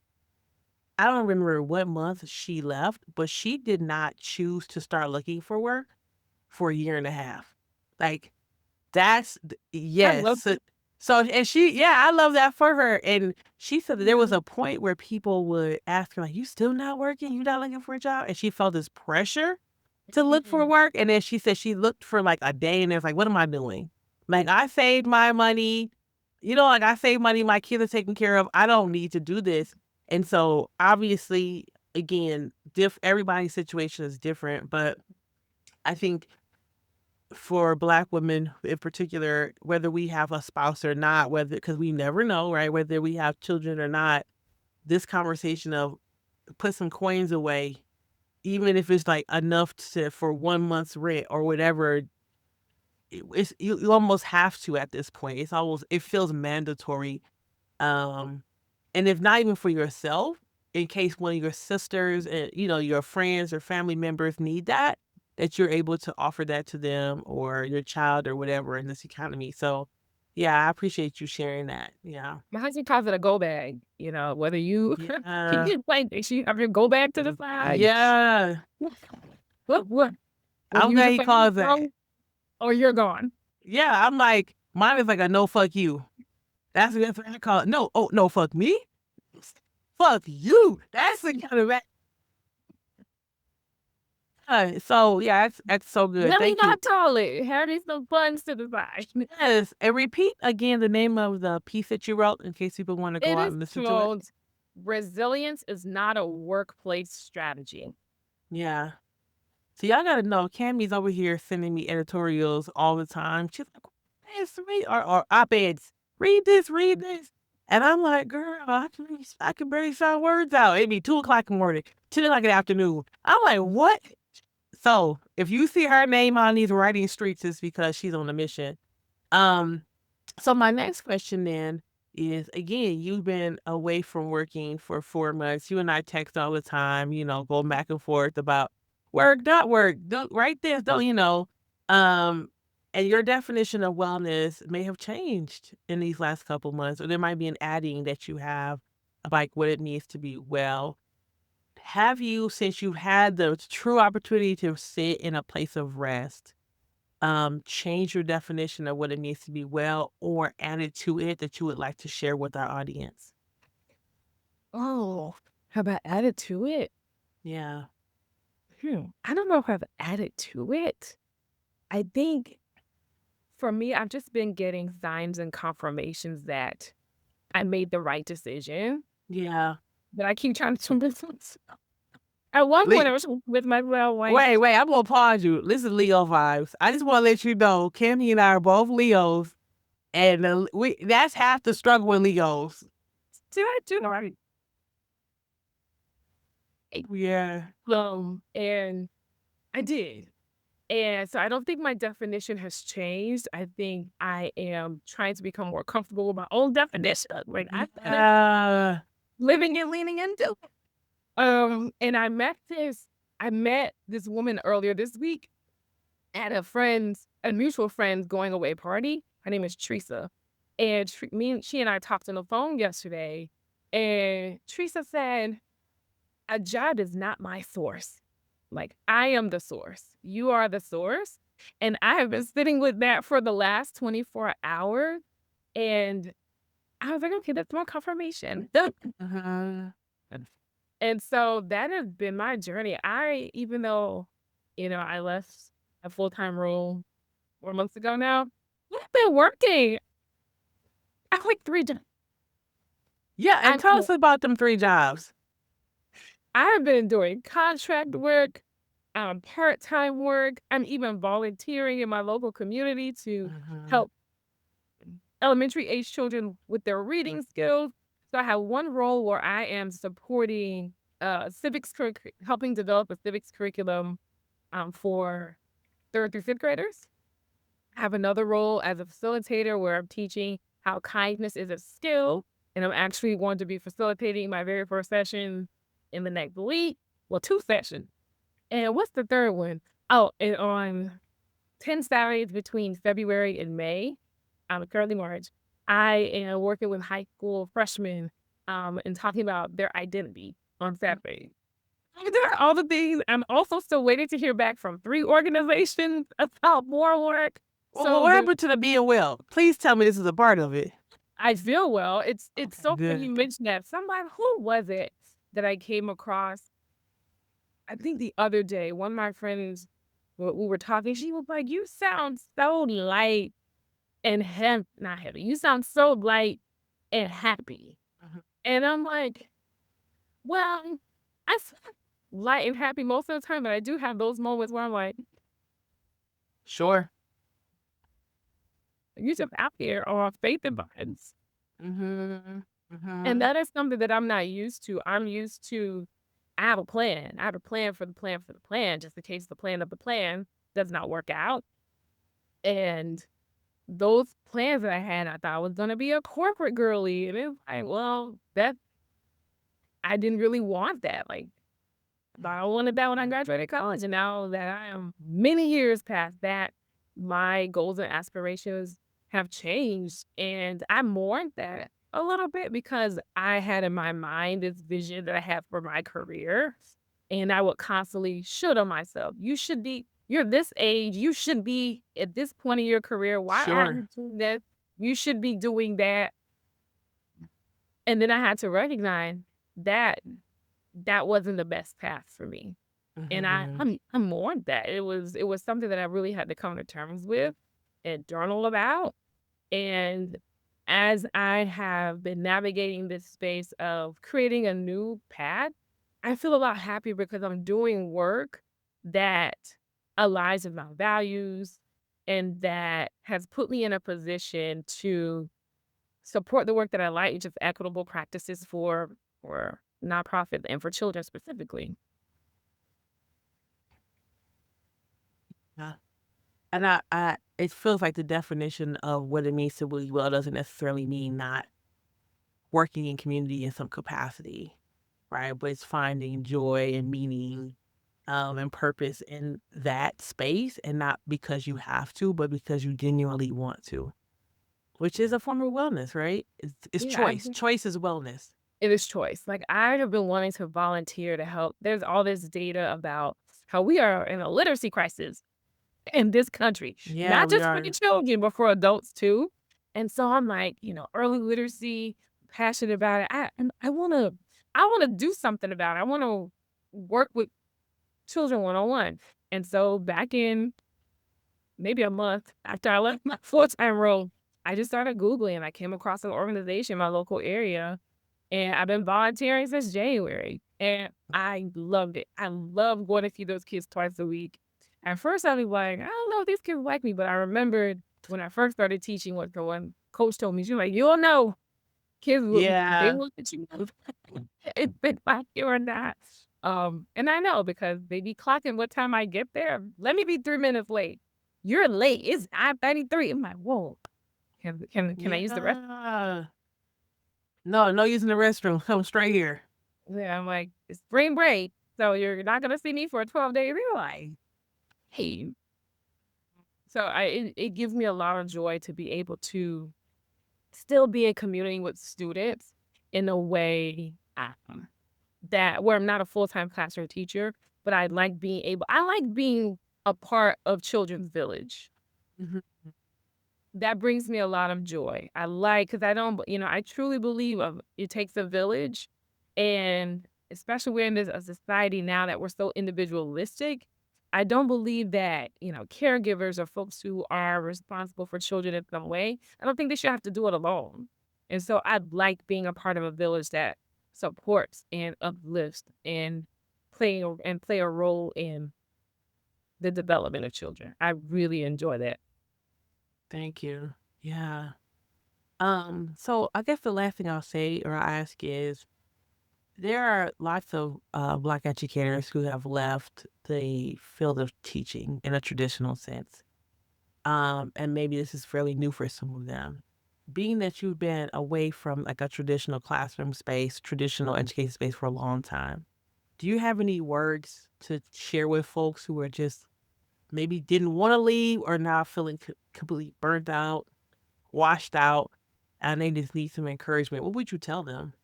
I don't remember what month she left, but she did not choose to start looking for work for a year and a half. Like that's
I love
yes. So and I love that for her. And she said that there was a point where people would ask her like, "You still not working? You not looking for a job?" And she felt this pressure to look for work. And then she said she looked for like a day and it's like, what am I doing? Like I saved my money, like I saved money, my kids are taken care of. I don't need to do this. And so obviously, again, everybody's situation is different, but I think for Black women in particular, whether we have a spouse or not, because we never know, right? Whether we have children or not, this conversation of put some coins away, even if it's like enough for 1 month's rent or whatever, you almost have to at this point. It feels mandatory. Um, and if not even for yourself, in case one of your sisters and your friends or family members need that you're able to offer that to them or your child or whatever in this economy. So yeah, I appreciate you sharing that. Yeah.
My husband calls it a go bag, whether you
Yeah.
you have your go bag to the side.
Yeah.
What?
I'm glad he calls that.
Or you're gone.
Yeah. I'm like, mine is like a no fuck you. That's what I call it. No, no, fuck me. Fuck you. That's the kind of so yeah, that's so good.
Let me
Thank you.
not toilet. Have these some buns to the side.
Yes, and repeat again the name of the piece that you wrote in case people want to go out and listen to it.
Resilience is not a workplace strategy.
Yeah. So y'all gotta know, Cammy's over here sending me editorials all the time. She's like, "Yes, read or op-eds. Read this, read this." And I'm like, girl, I can barely sound words out. It'd be 2:00 in the morning, 2:00 in the afternoon. I'm like, what? So if you see her name on these writing streets, it's because she's on a mission. So my next question then, is, again, you've been away from working for 4 months. You and I text all the time, going back and forth about work, not work, don't write this, don't, um, and your definition of wellness may have changed in these last couple months, or there might be an adding that you have of like what it means to be well. Have you, since you've had the true opportunity to sit in a place of rest, change your definition of what it means to be well or added to it that you would like to share with our audience?
Oh, have I added to it?
Yeah.
I don't know if I've added to it. I think for me, I've just been getting signs and confirmations that I made the right decision.
Yeah.
But I keep trying to listen. At one point, I was with my well wife.
Wait, I'm gonna pause you. Listen, Leo vibes. I just want to let you know, Cammy and I are both Leos, and that's half the struggle with Leos.
Did I do right?
Yeah.
And I did. And so I don't think my definition has changed. I think I am trying to become more comfortable with my own definition. Like I'm living and leaning into. And I met this woman earlier this week at a mutual friend's going away party. Her name is Teresa. And she and I talked on the phone yesterday. And Teresa said, a job is not my source. Like, I am the source. You are the source. And I have been sitting with that for the last 24 hours. And I was like, okay, that's more confirmation. And so that has been my journey. Even though, I left a full-time role 4 months ago now, I've been working. I have like 3 jobs.
Yeah, and tell us about them 3 jobs.
I have been doing contract work, part-time work. I'm even volunteering in my local community to help elementary age children with their reading skills. So I have one role where I am supporting helping develop a civics curriculum for 3rd through 5th graders. I have another role as a facilitator where I'm teaching how kindness is a skill, and I'm actually going to be facilitating my very first session in the next week. Well, 2 sessions. And what's the 3rd one? Oh, and on 10 Saturdays between February and May, currently March, I am working with high school freshmen and talking about their identity on Saturday. There are all the things. I'm also still waiting to hear back from 3 organizations about more work.
So what happened to the being well? Please tell me this is a part of it.
I feel well. It's so
good.
funny you mentioned that. Who was it that I came across? I think the other day, one of my friends, we were talking, she was like, you sound so light and not heavy. You sound so light and happy. And I'm like, well, I sound light and happy most of the time, but I do have those moments where I'm like,
sure.
You just out here on faith and vibes. And that is something that I'm not used to. I'm used to, I have a plan. I have a plan for the plan for the plan, just in case the plan of the plan does not work out. And those plans that I had, I thought I was going to be a corporate girly. And it's like, well, I didn't really want that. Like, I wanted that when I graduated college. And now that I am many years past that, my goals and aspirations have changed. And I mourned that a little bit because I had in my mind this vision that I had for my career. And I would constantly should on myself. You're this age. You should be at this point in your career. Why aren't you doing this? You should be doing that. And then I had to recognize that wasn't the best path for me. And I mourned that. It was something that I really had to come to terms with and journal about. And as I have been navigating this space of creating a new path, I feel a lot happier because I'm doing work that aligns with my values and that has put me in a position to support the work that I like, which is equitable practices for nonprofit and for children specifically.
Yeah. And it feels like the definition of what it means to be well doesn't necessarily mean not working in community in some capacity, right? But it's finding joy and meaning and purpose in that space, and not because you have to, but because you genuinely want to, which is a form of wellness, right? It's
Yeah,
choice. Choice is wellness.
it is choice. Like, I have been wanting to volunteer to help. There's all this data about how we are in a literacy crisis in this country,
Yeah,
not
we
just for the
are.
children, but for adults too. And so I'm like, early literacy, passionate about it. I wanna do something about it. I wanna work with children one-on-one. And so back in maybe a month after I left my full-time role, I just started Googling. I came across an organization in my local area, and I've been volunteering since January, and I loved it. I love going to see those kids twice a week. At first, I'd be like, "I don't know if these kids like me," but I remembered when I first started teaching what the one coach told me. She was like, "You'll know. Kids they
Yeah.
will let you know if they like you or not." And I know because they be clocking what time I get there. Let me be 3 minutes late. You're late. It's 9:33. I'm like, whoa. Can I use the rest?
Yeah. No, no using the restroom. Come straight here.
Yeah, I'm like, it's spring break, so you're not gonna see me for 12 days. They're like, hey. So it gives me a lot of joy to be able to still be in community with students in a way that where I'm not a full-time classroom teacher, but I like being a part of Children's Village.
Mhm.
That brings me a lot of joy. I like because I don't, I truly believe it takes a village, and especially we're in this a society now that we're so individualistic. I don't believe that caregivers or folks who are responsible for children in some way. I don't think they should have to do it alone. And so I like being a part of a village that supports and uplifts and play a role in the development of children. I really enjoy that.
Thank you. Yeah. So I guess the last thing I'll say or ask is there are lots of Black educators who have left the field of teaching in a traditional sense. And maybe this is fairly new for some of them. Being that you've been away from like a traditional classroom space, traditional education space for a long time, do you have any words to share with folks who are just maybe didn't want to leave or now feeling completely burnt out, washed out, and they just need some encouragement? What would you tell them?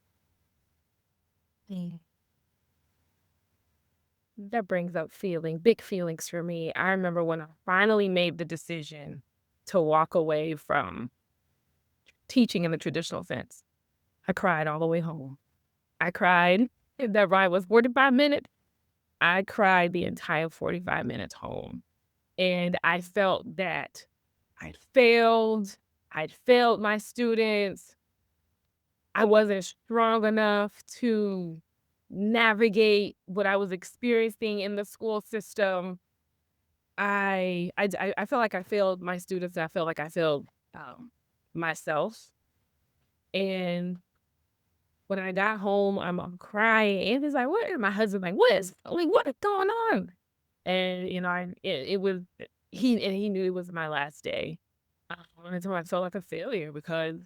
Mm. That brings up big feelings for me. I remember when I finally made the decision to walk away from teaching in the traditional sense. I cried all the way home. I cried. That ride was 45 minutes. I cried the entire 45 minutes home. And I felt that I'd failed. I'd failed my students. I wasn't strong enough to navigate what I was experiencing in the school system. I felt like I failed my students. I felt like I failed myself. And when I got home, I'm crying, and it's like, "What?" And my husband like, what is going on?" And it was he knew it was my last day. And so I felt like a failure because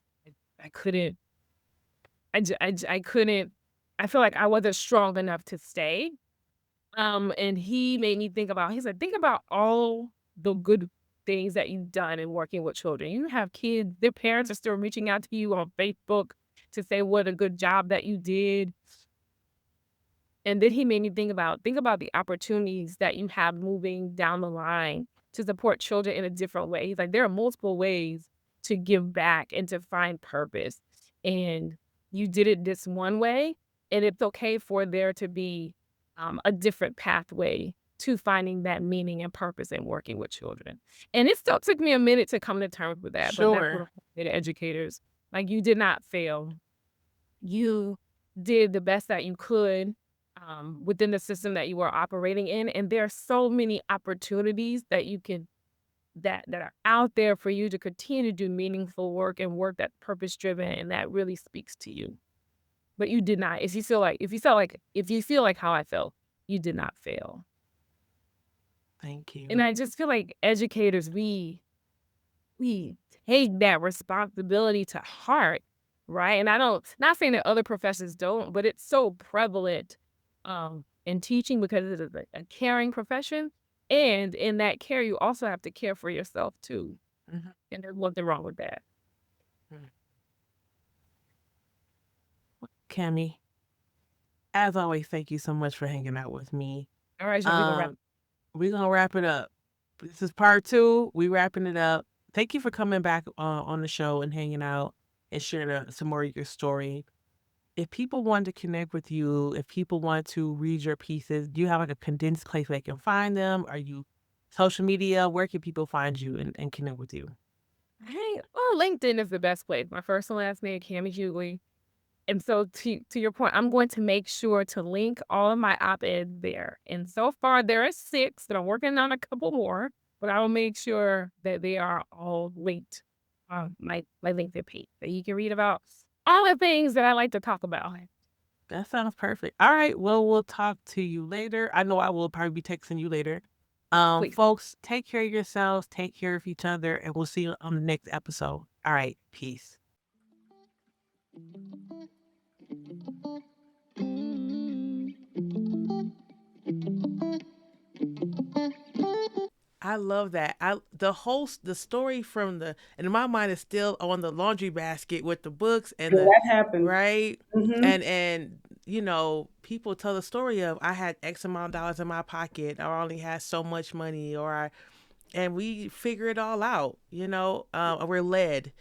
I couldn't. I couldn't. I feel like I wasn't strong enough to stay. And he made me think about. He said, "Think about all the good things that you've done in working with children. You have kids; their parents are still reaching out to you on Facebook to say what a good job that you did." And then he made me think about the opportunities that you have moving down the line to support children in a different way. He's like, there are multiple ways to give back and to find purpose. And you did it this one way, and it's okay for there to be a different pathway to finding that meaning and purpose in working with children. And it still took me a minute to come to terms with that, but that's what I
Sure.
say to educators. Like, you did not fail. You did the best that you could within the system that you were operating in, and there are so many opportunities that you can that are out there for you to continue to do meaningful work and work that's purpose driven and that really speaks to you. But you did not. If you feel like how I felt, you did not fail.
Thank
And
you.
I just feel like educators, we take that responsibility to heart. right? And I don't, not saying that other professions don't, but it's so prevalent in teaching because it is a caring profession. And in that care, you also have to care for yourself too.
Mhm.
And there's nothing wrong with that.
Cammy, as always, thank you so much for hanging out with me.
All right, we're gonna wrap.
We're gonna wrap it up. This is part 2. We wrapping it up. Thank you for coming back on the show and hanging out and sharing some more of your story. If people want to connect with you, if people want to read your pieces, do you have like a condensed place where they can find them? Are you social media? Where can people find you and connect with you?
Hey, oh, LinkedIn is the best place. My first and last name, Cammy Julie. And so to your point, I'm going to make sure to link all of my op-eds there. And so far there are 6, and I'm working on a couple more, but I will make sure that they are all linked on my LinkedIn page so you can read about all the things that I like to talk about.
That sounds perfect. All right. Well, we'll talk to you later. I know I will probably be texting you later.
Please.
Folks, take care of yourselves, take care of each other, and we'll see you on the next episode. All right. Peace.
I love that. The story from the and in my mind is still on the laundry basket with the books and
Yeah,
the
that happened.
right
Hmm.
and people tell the story of I had X amount of dollars in my pocket or I only had so much money or I and we figure it all out, we're led.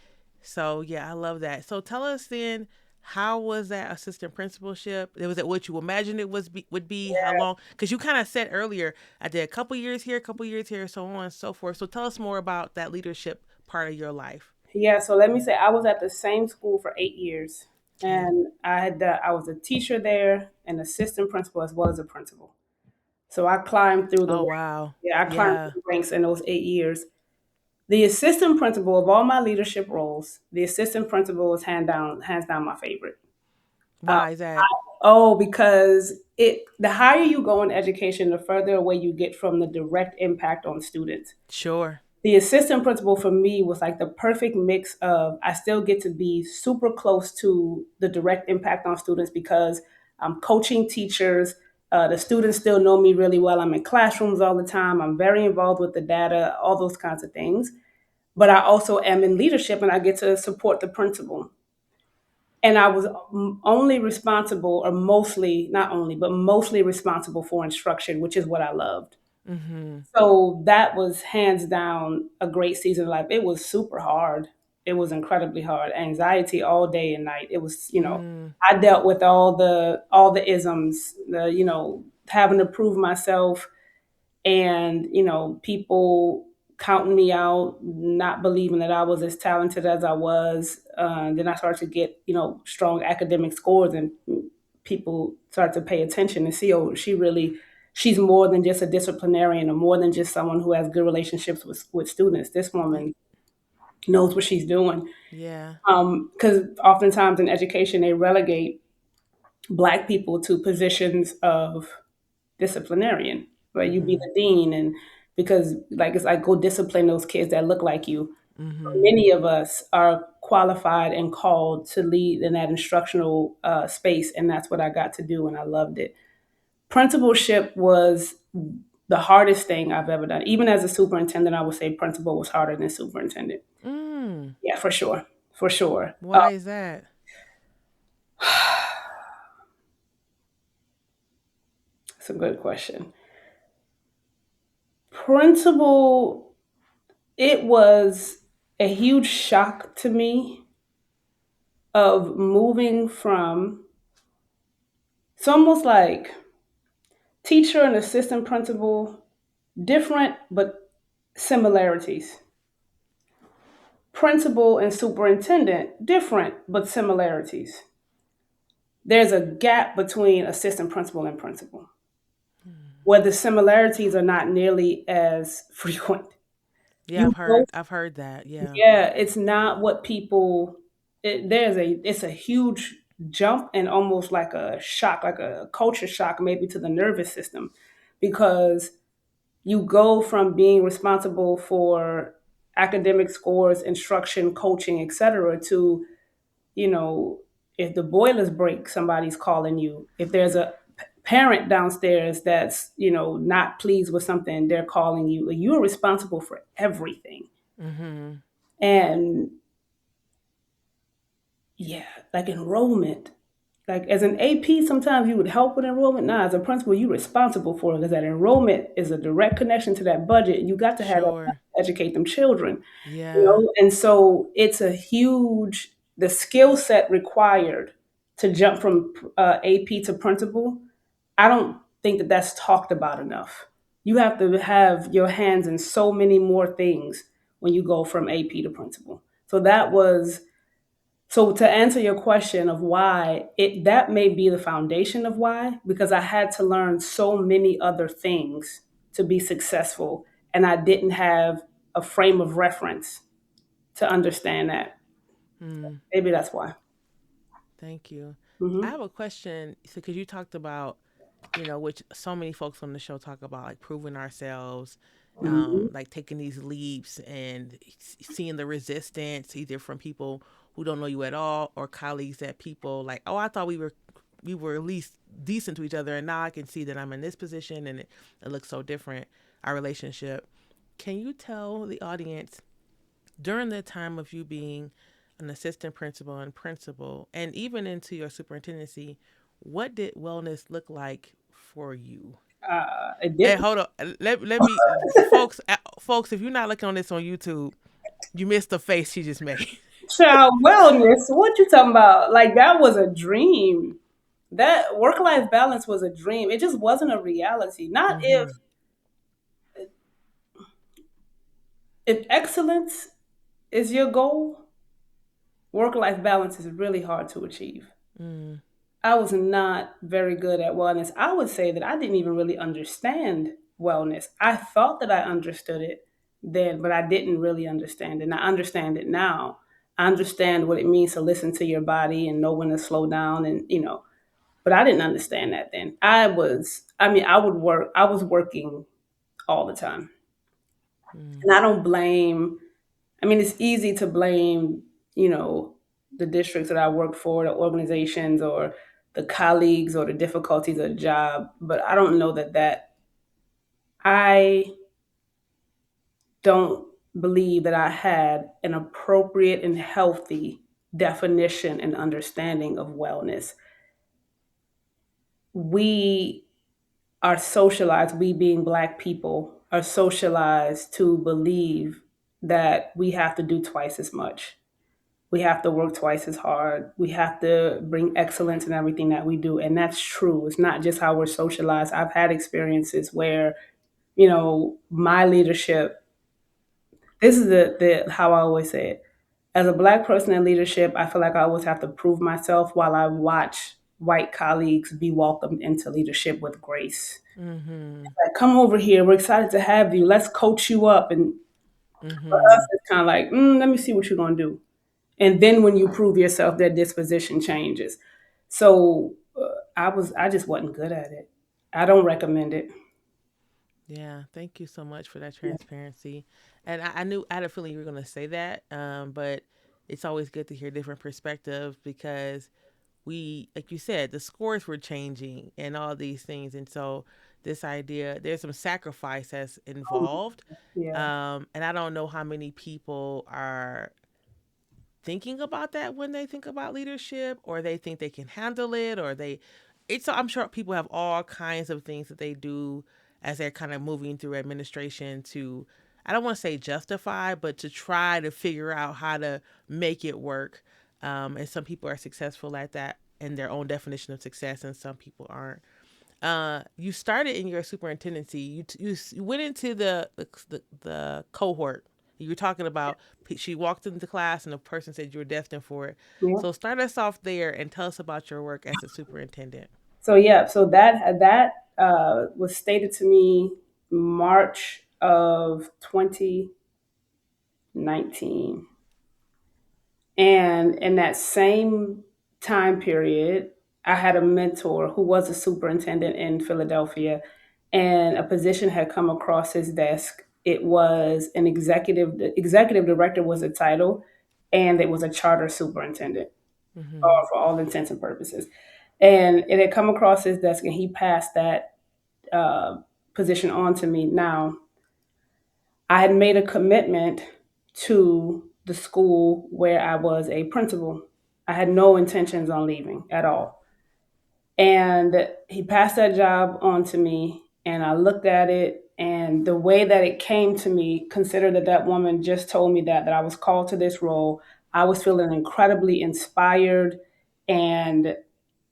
So yeah, I love that. So tell us then, how was that assistant principalship? Was it what you imagined it would be? How long? Because you kind of said earlier, I did a couple years here, a couple years here, so on and so forth. So tell us more about that leadership part of your life.
Yeah, so let me say I was at the same school for 8 years,
Okay.
and I was a teacher there, an assistant principal as well as a principal. So I climbed through the
Oh
ranks.
wow.
Yeah, I climbed
Yeah.
through the ranks in those 8 years. The assistant principal of all my leadership roles, the assistant principal was hands down my favorite. Uh,
Why is that?
oh, because the higher you go in education, the further away you get from the direct impact on students.
Sure.
The assistant principal for me was like the perfect mix of I still get to be super close to the direct impact on students because I'm coaching teachers. The students still know me really well. I'm in classrooms all the time. I'm very involved with the data, all those kinds of things. But I also am in leadership and I get to support the principal. And I was only responsible, or mostly, not only, but mostly responsible for instruction, which is what I loved.
Mm-hmm.
So that was hands down a great season of life. It was super hard. It was incredibly hard. Anxiety all day and night. It was,
Mm.
I dealt with all the isms, having to prove myself and, people counting me out, not believing that I was as talented as I was. Then I started to get, strong academic scores and people start to pay attention and see, oh, she's more than just a disciplinarian or more than just someone who has good relationships with students. This woman knows what she's doing.
Yeah.
Because oftentimes in education, they relegate Black people to positions of disciplinarian, right? You be
Mm-hmm.
the dean, and because like it's like go discipline those kids that look like you.
Mm-hmm.
Many of us are qualified and called to lead in that instructional space, and that's what I got to do, and I loved it. Principalship was the hardest thing I've ever done. Even as a superintendent, I would say principal was harder than superintendent.
Mm.
Yeah, for sure, for sure.
Why is that?
That's a good question. Principal, it was a huge shock to me of moving from, it's almost like teacher and assistant principal, different but similarities. Principal and superintendent, different but similarities. There's a gap between assistant principal and principal where the similarities are not nearly as frequent.
Yeah,
You both,
I've heard that. Yeah.
yeah, it's not what people, it's a huge jump and almost like a shock, like a culture shock maybe to the nervous system because you go from being responsible for academic scores, instruction, coaching, etc., to you know, if the boilers break, somebody's calling you. If there's a parent downstairs that's, not pleased with something, they're calling you. You're responsible for everything.
Mm-hmm.
And yeah, like enrollment. Like as an AP, sometimes you would help with enrollment. Nah, as a principal, you're responsible for it because that enrollment is a direct connection to that budget. You got to have that
Sure.
to educate them children,
Yeah.
And so it's a huge the skill set required to jump from AP to principal. I don't think that that's talked about enough. You have to have your hands in so many more things when you go from AP to principal. So that was so to answer your question of why it that may be the foundation of why because I had to learn so many other things to be successful and I didn't have a frame of reference to understand that.
Mm,
Maybe that's why.
thank you. I
Hmm.
have a question. So, because you talked about, which so many folks on the show talk about, like proving ourselves,
Hmm.
like taking these leaps and seeing the resistance, either from people who don't know you at all or colleagues that people like, oh, I thought we were at least decent to each other, and now I can see that I'm in this position, and it looks so different. Our relationship. Can you tell the audience during the time of you being an assistant principal and principal, and even into your superintendency, what did wellness look like for you?
It
Hey,
didn't.
hold on. Let me, folks, if you're not looking on this on YouTube, you missed the face she just made.
Child wellness. What you talking about? Like that was a dream. That work life balance was a dream. It just wasn't a reality. Not
Mm-hmm.
if excellence is your goal, work life balance is really hard to achieve.
Mm,
I was not very good at wellness. I would say that I didn't even really understand wellness. I thought that I understood it then, but I didn't really understand it. And I understand it now. I understand what it means to listen to your body and know when to slow down but I didn't understand that then. I was working all the time.
mm,
And I don't blame it's easy to blame, you know, the districts that I worked for, the organizations or the colleagues or the difficulties of the job, but I don't know I don't believe that I had an appropriate and healthy definition and understanding of wellness. We are socialized, we being Black people, are socialized to believe that we have to do twice as much. We have to work twice as hard. We have to bring excellence in everything that we do. And that's true. It's not just how we're socialized. I've had experiences where, my leadership, this is the how I always say it. As a Black person in leadership, I feel like I always have to prove myself while I watch white colleagues be welcomed into leadership with grace.
mm-hmm.
Like, come over here. We're excited to have you. Let's coach you up. And for us,
Mm-hmm.
it's kind of like, let me see what you're going to do. And then when you prove yourself, their disposition changes. So I just wasn't good at it. I don't recommend it.
Yeah, thank you so much for that transparency. And I knew I had a feeling you were going to say that, but it's always good to hear different perspectives because like you said, the scores were changing and all these things. And so this idea, there's some sacrifice that's involved.
Yeah.
And I don't know how many people are thinking about that when they think about leadership, or they think they can handle it, or I'm sure people have all kinds of things that they do as they're kind of moving through administration to, I don't want to say justify, but to try to figure out how to make it work. And some people are successful at that in their own definition of success, and some people aren't. You started in your superintendency. You went into the cohort. You were talking about, she walked into class and the person said you were destined for it.
Yeah.
So start us off there and tell us about your work as a superintendent.
So yeah, so that was stated to me March of 2019. And in that same time period, I had a mentor who was a superintendent in Philadelphia, and a position had come across his desk. It was the executive director was the title, and it was a charter superintendent.
Mm-hmm.
for all intents and purposes. And it had come across his desk, and he passed that uh, position on to me. Now, I had made a commitment to the school where I was a principal. I had no intentions on leaving at all. And he passed that job on to me, and I looked at it, and the way that it came to me, consider that that woman just told me that I was called to this role. I was feeling incredibly inspired, and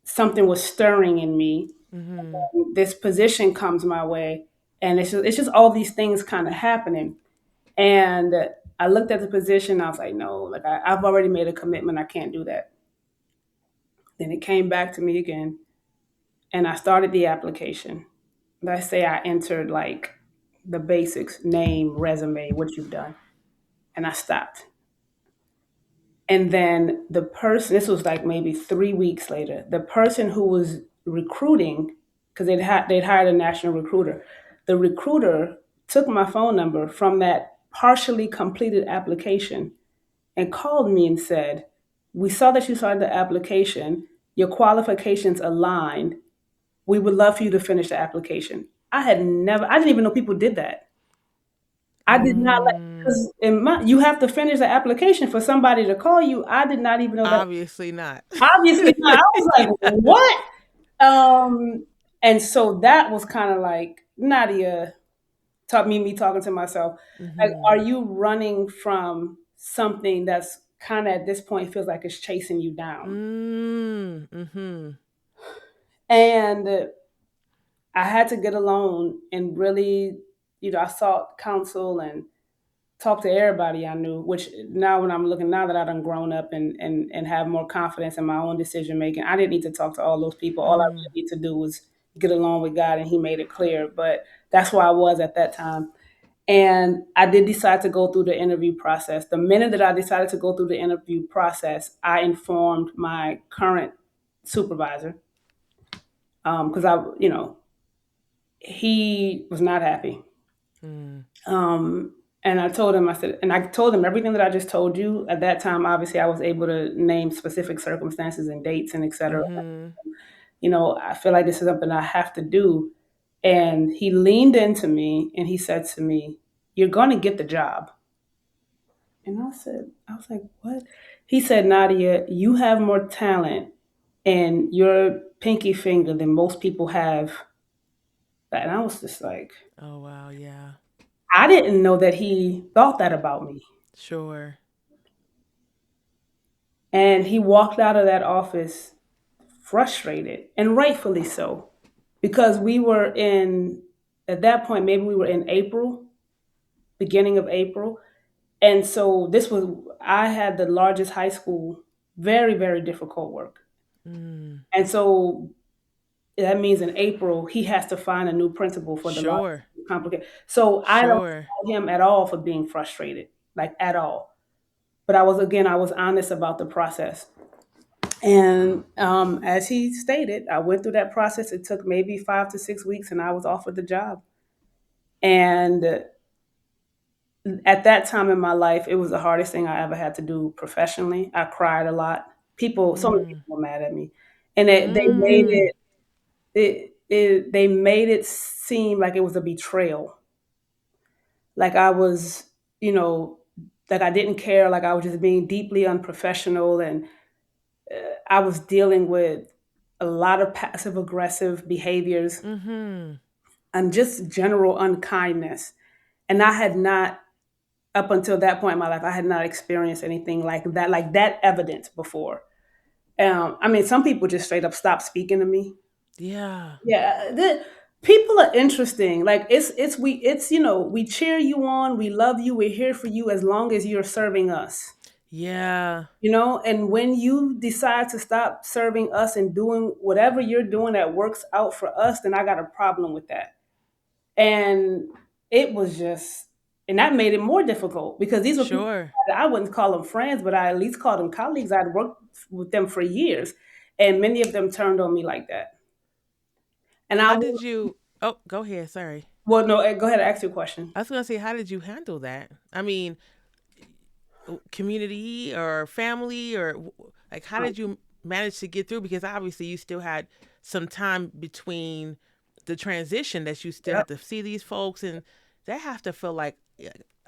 something was stirring in me.
Mm-hmm.
This position comes my way, and it's just all these things kind of happening. And I looked at the position. I was like, no, like I've already made a commitment. I can't do that. Then it came back to me again, and I started the application. Let's say I entered like the basics: name, resume, what you've done, and I stopped. And then the person, this was like maybe 3 weeks later, the person who was recruiting, because they'd hired a national recruiter, the recruiter took my phone number from that partially completed application and called me and said, "We saw that you started the application. Your qualifications aligned. We would love for you to finish the application." I didn't even know people did that. I did not like,
Mm,
because you have to finish the application for somebody to call you. I did not even know that.
obviously not.
Obviously not. I was like, what? And so that was kind of like Nadia taught me talking to myself. Like,
Mm-hmm.
are you running from something that's kind of at this point feels like it's chasing you down?
Mm-hmm.
And I had to get alone and really, I sought counsel and talked to everybody I knew, which now when I'm looking, now that I done grown up and have more confidence in my own decision making, I didn't need to talk to all those people. All I
Mm.
really need to do was get along with God, and He made it clear. But that's where I was at that time. And I did decide to go through the interview process. The minute that I decided to go through the interview process, I informed my current supervisor, because he was not happy.
Mm.
And I told him everything that I just told you. At that time, obviously, I was able to name specific circumstances and dates and et cetera.
Mm-hmm.
I feel like this is something I have to do. And he leaned into me and he said to me, "You're going to get the job." And I was like, what? He said, "Nadia, you have more talent in your pinky finger than most people have." And I was just like,
Oh wow, yeah.
I didn't know that he thought that about me.
Sure.
And he walked out of that office frustrated, and rightfully so, because at that point, maybe we were in April, beginning of April. And so I had the largest high school, very, very difficult work.
Mm.
And so that means in April, he has to find a new principal for the large,
Sure.
complicated. So I don't
Sure.
fault him at all for being frustrated, like at all. But I was honest about the process. And as he stated, I went through that process. It took maybe 5 to 6 weeks, and I was offered the job. And at that time in my life, it was the hardest thing I ever had to do professionally. I cried a lot. So many
Mm.
people were mad at me, and they made
Mm.
they made it seem like it was a betrayal, like I was, you know, like I didn't care, like I was just being deeply unprofessional, and I was dealing with a lot of passive aggressive behaviors
Mm-hmm.
and just general unkindness. And I had not, up until that point in my life, I had not experienced anything like that evidence before. I mean, some people just straight up stopped speaking to me.
Yeah.
Yeah, people are interesting. Like we cheer you on, we love you, we're here for you as long as you're serving us.
Yeah.
And when you decide to stop serving us and doing whatever you're doing that works out for us, then I got a problem with that. And it was just, and that made it more difficult because these were people
Sure.
that I wouldn't call them friends, but I at least called them colleagues. I'd worked with them for years, and many of them turned on me like that. And
How did you Oh, go ahead, sorry.
well, no, go ahead and ask your question.
I was gonna say, how did you handle that? I mean, community or family or Like, how did you manage to get through? Because obviously you still had some time between the transition that you still
Yep.
have to see these folks, and they have to feel like,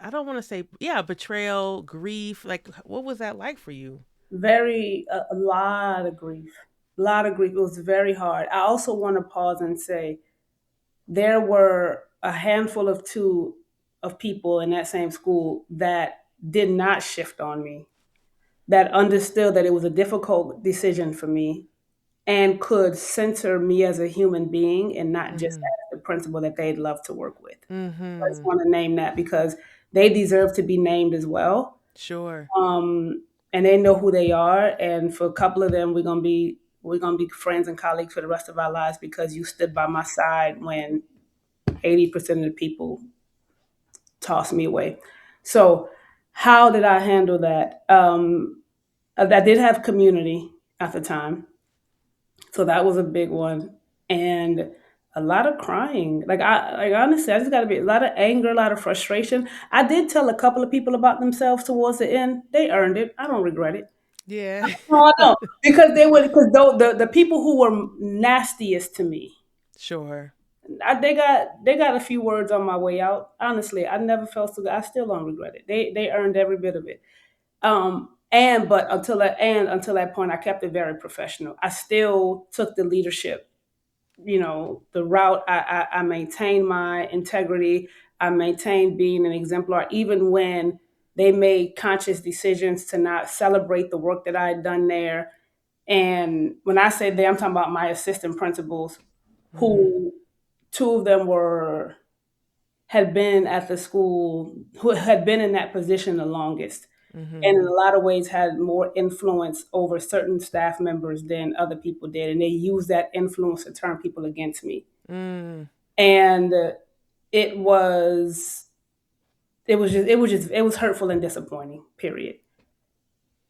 I don't want to say, yeah, betrayal, grief. Like, what was that like for you?
Very, a lot of grief. A lot of grief. It was very hard. I also want to pause and say there were a handful of two of people in that same school that did not shift on me, that understood that it was a difficult decision for me and could center me as a human being and not just
Mm-hmm.
as the principal that they'd love to work with. I just
Mm-hmm.
want to name that because they deserve to be named as well.
Sure.
Um, and they know who they are. And for a couple of them, we're gonna be friends and colleagues for the rest of our lives because you stood by my side when 80% of the people tossed me away. So, how did I handle that? I did have community at the time, so that was a big one, and a lot of crying. Like honestly, I just got to be a lot of anger, a lot of frustration. I did tell a couple of people about themselves towards the end. They earned it. I don't regret it.
Yeah.
No, I know because the people who were nastiest to me,
Sure.
they got a few words on my way out. Honestly, I never felt so good. I still don't regret it. They earned every bit of it. And but until that point, I kept it very professional. I still took the leadership, the route. I maintained my integrity. I maintained being an exemplar, even when they made conscious decisions to not celebrate the work that I had done there. And when I say they, I'm talking about my assistant principals,
Mm-hmm.
who two of them had been at the school, who had been in that position the longest, and in
Mm-hmm.
a lot of ways had more influence over certain staff members than other people did, and they used that influence to turn people against me.
Mm.
And it was it was hurtful and disappointing. Period.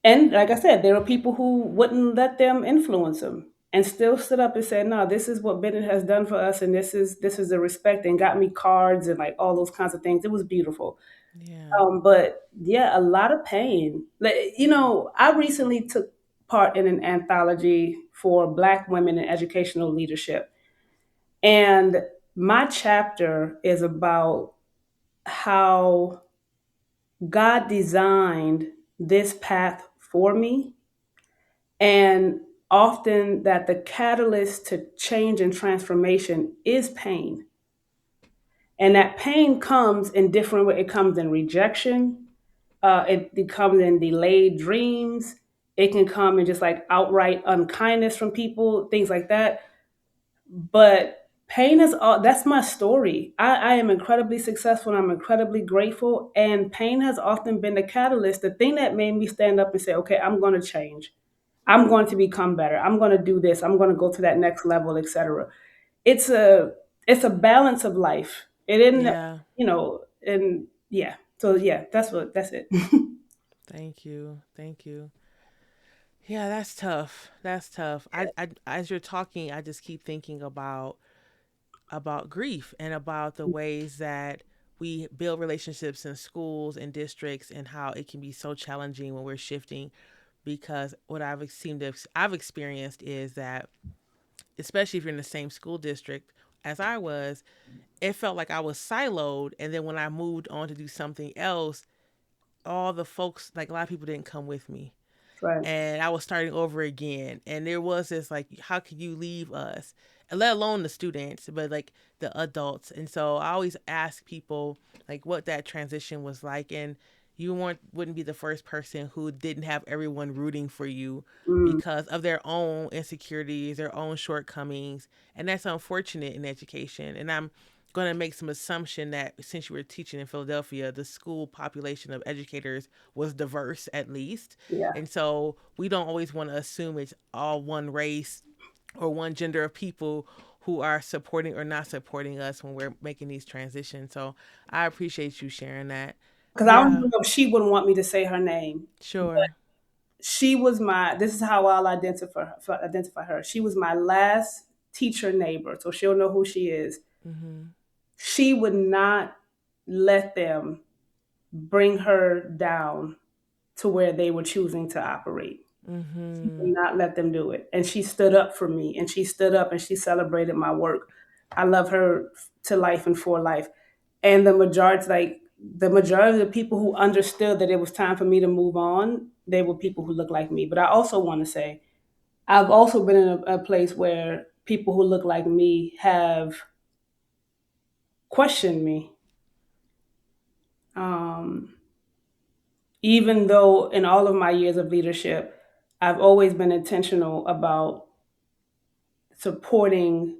And like I said, there were people who wouldn't let them influence them and still stood up and said, "No, this is what Bennett has done for us, and this is the respect," and got me cards and like all those kinds of things. It was beautiful.
Yeah.
But yeah, a lot of pain. Like, I recently took part in an anthology for Black women in educational leadership, and my chapter is about how God designed this path for me, and often that the catalyst to change and transformation is pain. And that pain comes in different ways. It comes in rejection. It comes in delayed dreams. It can come in just like outright unkindness from people, things like that. But pain is all. That's my story. I am incredibly successful and I'm incredibly grateful. And pain has often been the catalyst, the thing that made me stand up and say, okay, I'm going to change. I'm going to become better. I'm going to do this. I'm going to go to that next level, etc. It's a it's a balance of life. It isn't,
Yeah.
and yeah. So yeah, that's it.
Thank you. Thank you. Yeah, that's tough. That's tough. As you're talking, I just keep thinking about grief and about the ways that we build relationships in schools and districts and how it can be so challenging when we're shifting, because what I've experienced is that, especially if you're in the same school district as I was, it felt like I was siloed, and then when I moved on to do something else, all the folks, like a lot of people didn't come with me,
Right.
and I was starting over again. And there was this like, how could you leave us? And let alone the students, but like the adults. And so I always ask people like what that transition was like. And you wouldn't be the first person who didn't have everyone rooting for you
Mm,
because of their own insecurities, their own shortcomings. And that's unfortunate in education. And I'm going to make some assumption that since you were teaching in Philadelphia, the school population of educators was diverse at least.
yeah.
And so we don't always want to assume it's all one race or one gender of people who are supporting or not supporting us when we're making these transitions. So I appreciate you sharing that.
Because I don't
Yeah,
know if she wouldn't want me to say her name.
sure.
She was my. This is how I'll identify her. She was my last teacher neighbor, so she'll know who she is.
Mm-hmm.
She would not let them bring her down to where they were choosing to operate. She would
Mm-hmm.
not let them do it. And she stood up for me, and she stood up and she celebrated my work. I love her to life and for life. And the majority of the people who understood that it was time for me to move on, they were people who look like me. But I also want to say, I've also been in a place where people who look like me have questioned me. Um, Even though in all of my years of leadership, I've always been intentional about supporting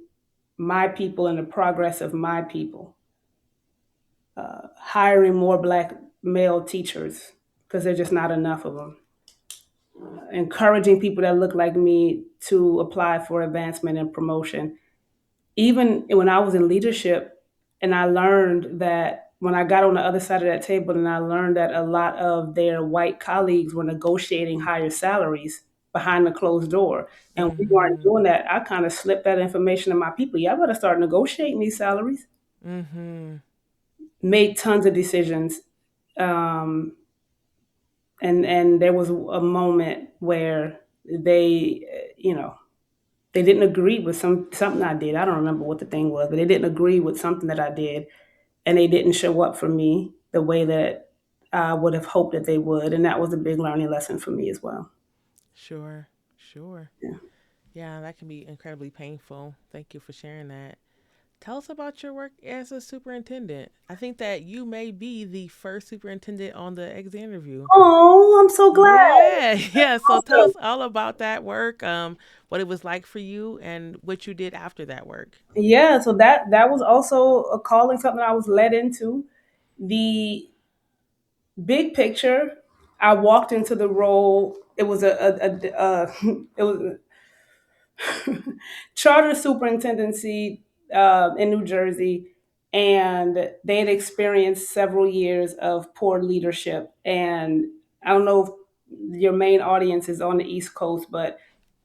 my people and the progress of my people, hiring more Black male teachers because there's just not enough of them, encouraging people that look like me to apply for advancement and promotion. Even when I was in leadership, and I learned that when I got on the other side of that table, and I learned that a lot of their white colleagues were negotiating higher salaries behind the closed door, and we weren't
Mm-hmm.
doing that. I kind of slipped that information to my people. Y'all better start negotiating these salaries.
Mm-hmm.
Made tons of decisions, um, and there was a moment where they, they didn't agree with something I did. I don't remember what the thing was, but they didn't agree with something that I did, and they didn't show up for me the way that I would have hoped that they would, and that was a big learning lesson for me as well.
Sure. Sure.
Yeah.
Yeah, that can be incredibly painful. Thank you for sharing that. Tell us about your work as a superintendent. I think that you may be the first superintendent on the exit interview.
Oh, I'm so glad.
Yeah, yeah. So tell
Awesome.
us all about that work, what it was like for you, and what you did after that work.
Yeah, so that was also a calling, something I was led into. The big picture, I walked into the role. It was it was charter superintendency in New Jersey, and they had experienced several years of poor leadership. And I don't know if your main audience is on the East Coast, but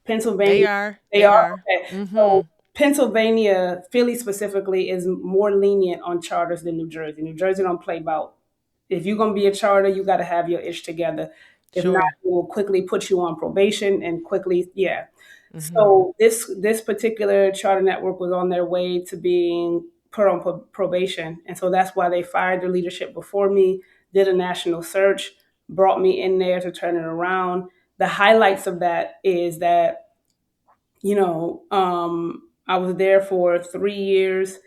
They
Pennsylvania,
are,
they
they
are
are.
okay.
Mm-hmm.
So Pennsylvania, Philly specifically, is more lenient on charters than New Jersey. New Jersey don't play about. If you're gonna be a charter, you got to have your ish together. If not,
Sure.
it will quickly put you on probation and quickly, yeah.
Mm-hmm.
So this particular charter network was on their way to being put on probation, and so that's why they fired the leadership before me, did a national search, brought me in there to turn it around. The highlights of that is that I was there for 3 years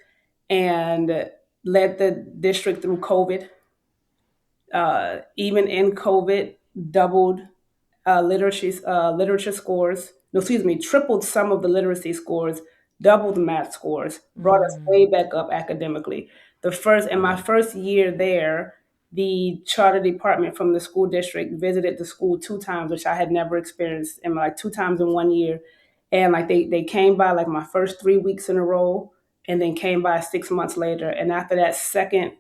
and led the district through COVID. Even in COVID, doubled literature scores. No, excuse me, tripled some of the literacy scores, doubled the math scores, brought us
Mm-hmm.
way back up academically. In my first year there, the charter department from the school district visited the school 2 times, which I had never experienced, in like 2 times in 1 year. And like they came by like my first 3 weeks in a row, and then came by 6 months later. And after that second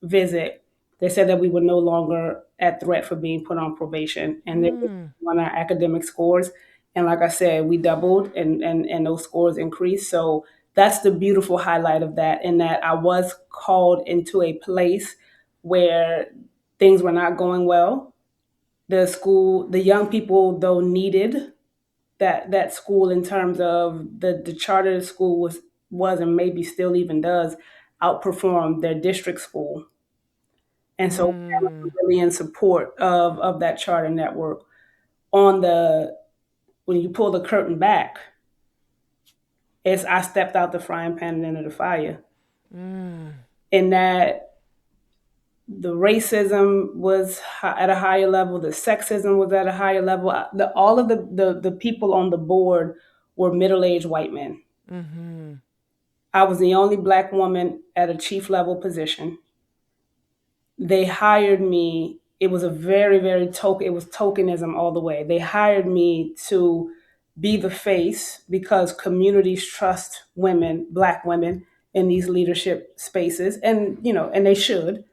visit, they said that we were no longer at threat for being put on probation, and they
Mm.
on our academic scores. And like I said, we doubled, and those scores increased. So that's the beautiful highlight of that, in that I was called into a place where things were not going well. The young people though needed that school, in terms of the charter school was and maybe still even does outperform their district school. And so
Mm.
I'm really in support of that charter network. On the When you pull the curtain back, it's I stepped out the frying pan and into the fire.
Mm.
In that the racism was at a higher level, the sexism was at a higher level. All of the people on the board were middle aged white men.
Mm-hmm.
I was the only Black woman at a chief level position. They hired me. It was a very, very it was tokenism all the way. They hired me to be the face because communities trust women, Black women, in these leadership spaces, and and they should.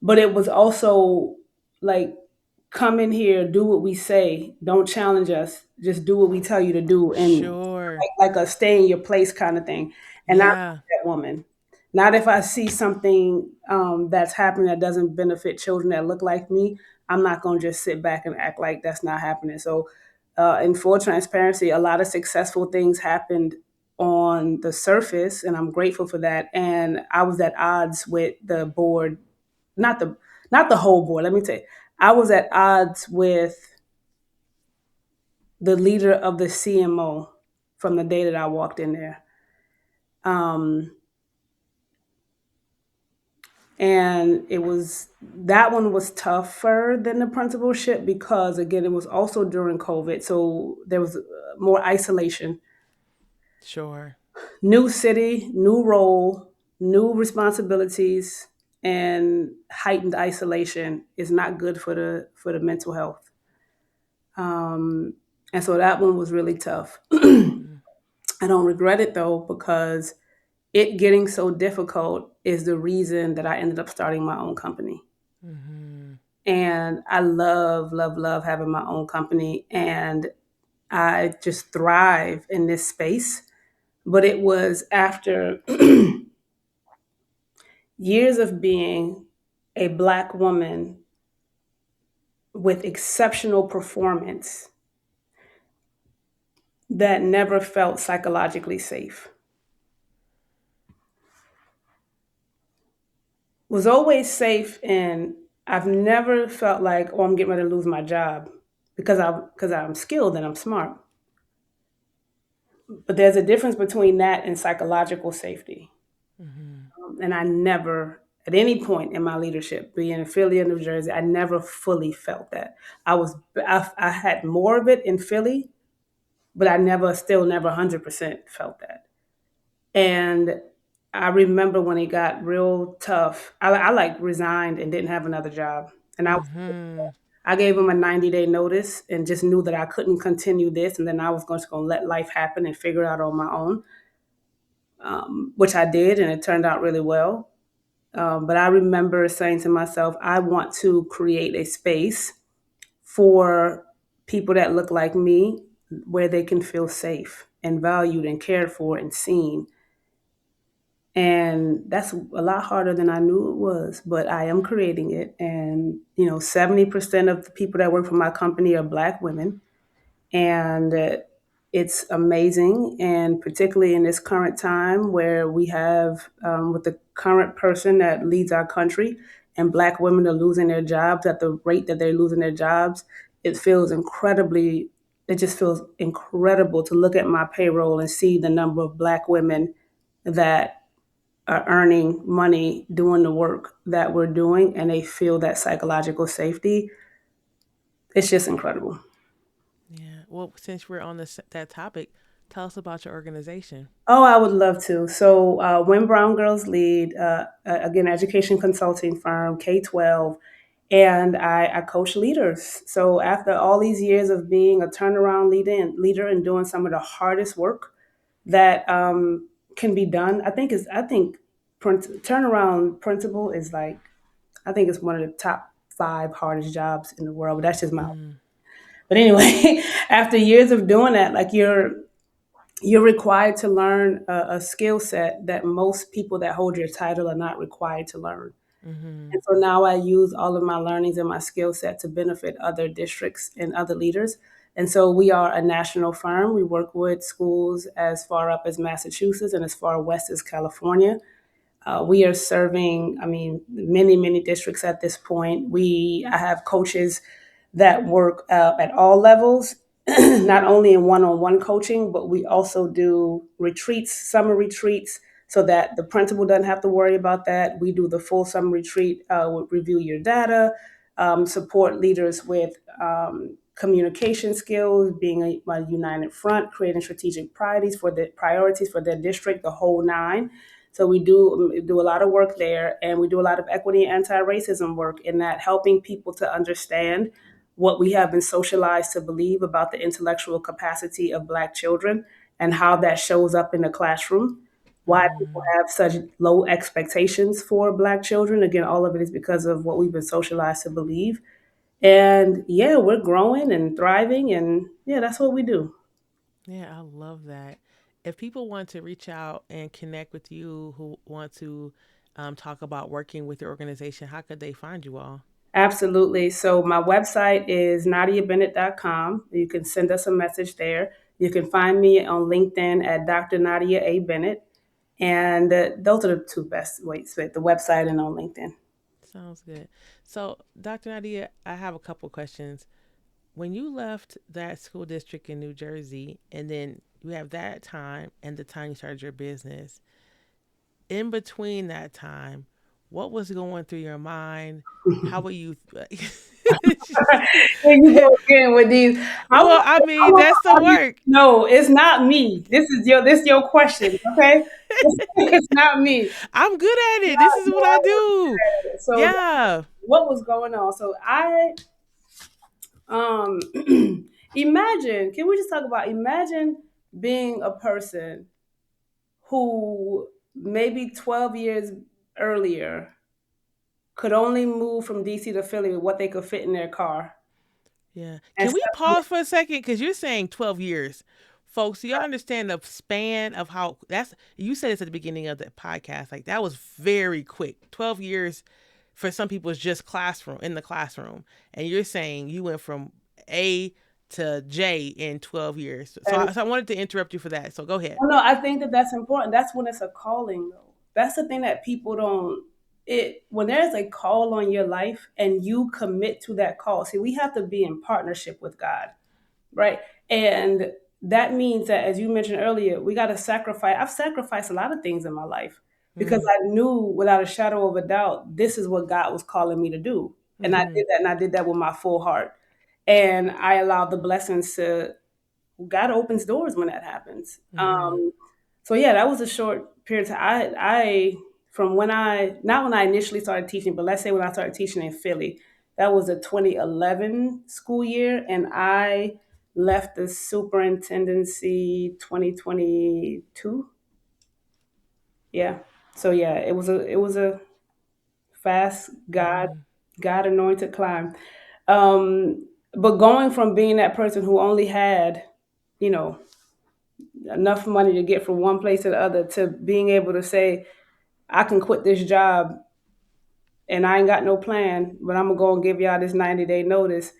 But it was also like, come in here, do what we say, don't challenge us, just do what we tell you to do, and
Sure.
like a stay in your place kind of thing. And I'm
Yeah.
that woman. Not if I see something that's happening that doesn't benefit children that look like me, I'm not going to just sit back and act like that's not happening. So in full transparency, a lot of successful things happened on the surface, and I'm grateful for that. And I was at odds with the board, not the not the whole board. Let me tell you, I was at odds with the leader of the CMO from the day that I walked in there. Um, and it was that one was tougher than the principalship because again it was also during COVID, so there was more isolation.
Sure.
New city, new role, new responsibilities, and heightened isolation is not good for the mental health. um, and so that one was really tough.
Mm-hmm.
I don't regret it though, because it getting so difficult is the reason that I ended up starting my own company.
Mm-hmm.
And I love, love, love having my own company. And I just thrive in this space. But it was after years of being a Black woman with exceptional performance that never felt psychologically safe. Was always safe, and I've never felt like, oh, I'm getting ready to lose my job because I'm skilled and I'm smart. But there's a difference between that and psychological safety.
Mm-hmm.
And I never, at any point in my leadership, being in Philly and New Jersey, I never fully felt that. I had more of it in Philly, but I still never 100% felt that. And I remember when it got real tough, I like resigned and didn't have another job. And
Mm-hmm.
I gave them a 90-day notice and just knew that I couldn't continue this. And then I was just going to let life happen and figure it out on my own, which I did. And it turned out really well. But I remember saying to myself, I want to create a space for people that look like me where they can feel safe and valued and cared for and seen. And that's a lot harder than I knew it was, but I am creating it. And, 70% of the people that work for my company are Black women. And it's amazing. And particularly in this current time where we have, with the current person that leads our country, and Black women are losing their jobs at the rate that they're losing their jobs, it feels incredibly, it just feels incredible to look at my payroll and see the number of Black women that are earning money doing the work that we're doing, and they feel that psychological safety. It's just incredible.
Yeah. Well, since we're on that topic, tell us about your organization.
Oh, I would love to. So, When Brown Girls Lead, again, education consulting firm, K 12, and I coach leaders. So, after all these years of being a turnaround leader and doing some of the hardest work that can be done, I think turnaround principal is like, I think it's one of the top five hardest jobs in the world. But that's just my.
Mm-hmm.
But anyway, after years of doing that, like you're required to learn a skill set that most people that hold your title are not required to learn.
Mm-hmm.
And so now I use all of my learnings and my skill set to benefit other districts and other leaders. And so we are a national firm. We work with schools as far up as Massachusetts and as far west as California. We are serving, I mean, many, many districts at this point. I have coaches that work at all levels, not only in one-on-one coaching, but we also do retreats, summer retreats, so that the principal doesn't have to worry about that. We do the full summer retreat, review your data, support leaders with communication skills, being a united front, creating strategic priorities for their district, the whole nine. So we do a lot of work there, and we do a lot of equity and anti-racism work in that, helping people to understand what we have been socialized to believe about the intellectual capacity of Black children and how that shows up in the classroom. Why people
Mm-hmm.
have such low expectations for Black children. Again, all of it is because of what we've been socialized to believe. And yeah, we're growing and thriving, and yeah, that's what we do.
Yeah, I love that. If people want to reach out and connect with you, who want to talk about working with your organization, how could they find you all?
Absolutely. So my website is nadiabennett.com. You can send us a message there. You can find me on LinkedIn at Dr. Nadia A. Bennett. And those are the two best ways, the website and on LinkedIn.
Sounds good. So, Dr. Nadia, I have a couple questions. When you left that school district in New Jersey, and then you have that time and the time you started your business, in between that time, what was going through your mind? How were you?
Here you go again with these.
Well, I
I
mean,
want
that's the
you.
work.
No, it's not me. This your question, okay? It's not me.
I'm good at it. This is what I do.
So
Yeah.
what was going on? So I um imagine, can we just talk about imagine being a person who maybe 12 years earlier could only move from DC to Philly with what they could fit in their car.
Yeah.
And
Can we
suddenly,
pause for a second? Because you're saying 12 years. Folks, do y'all understand the span of how that's, you said this at the beginning of the podcast. Like, that was very quick. 12 years for some people is just classroom, in the classroom. And you're saying you went from A to J in 12 years. So
and
I wanted to interrupt you for that. So go ahead.
well, no, I think that that's important. That's when it's a calling, though. That's the thing that people don't. It when there's a call on your life and you commit to that call. See, we have to be in partnership with God, right? And that means that, as you mentioned earlier, we got to sacrifice. I've sacrificed a lot of things in my life because
Mm,
I knew without a shadow of a doubt this is what God was calling me to do, and I
mm-hmm.
did that, and I did that with my full heart, and I allowed the blessings to. God opens doors when that happens.
Mm-hmm.
So yeah, that was a short period of time. I from when I not when I initially started teaching, but let's say when I started teaching in Philly, that was a 2011 school year, and I left the superintendency 2022. Yeah. So yeah, it was a fast
Mm-hmm.
God anointed climb. But going from being that person who only had, you know, enough money to get from one place to the other to being able to say, I can quit this job and I ain't got no plan, but I'm gonna go and give y'all this 90-day notice.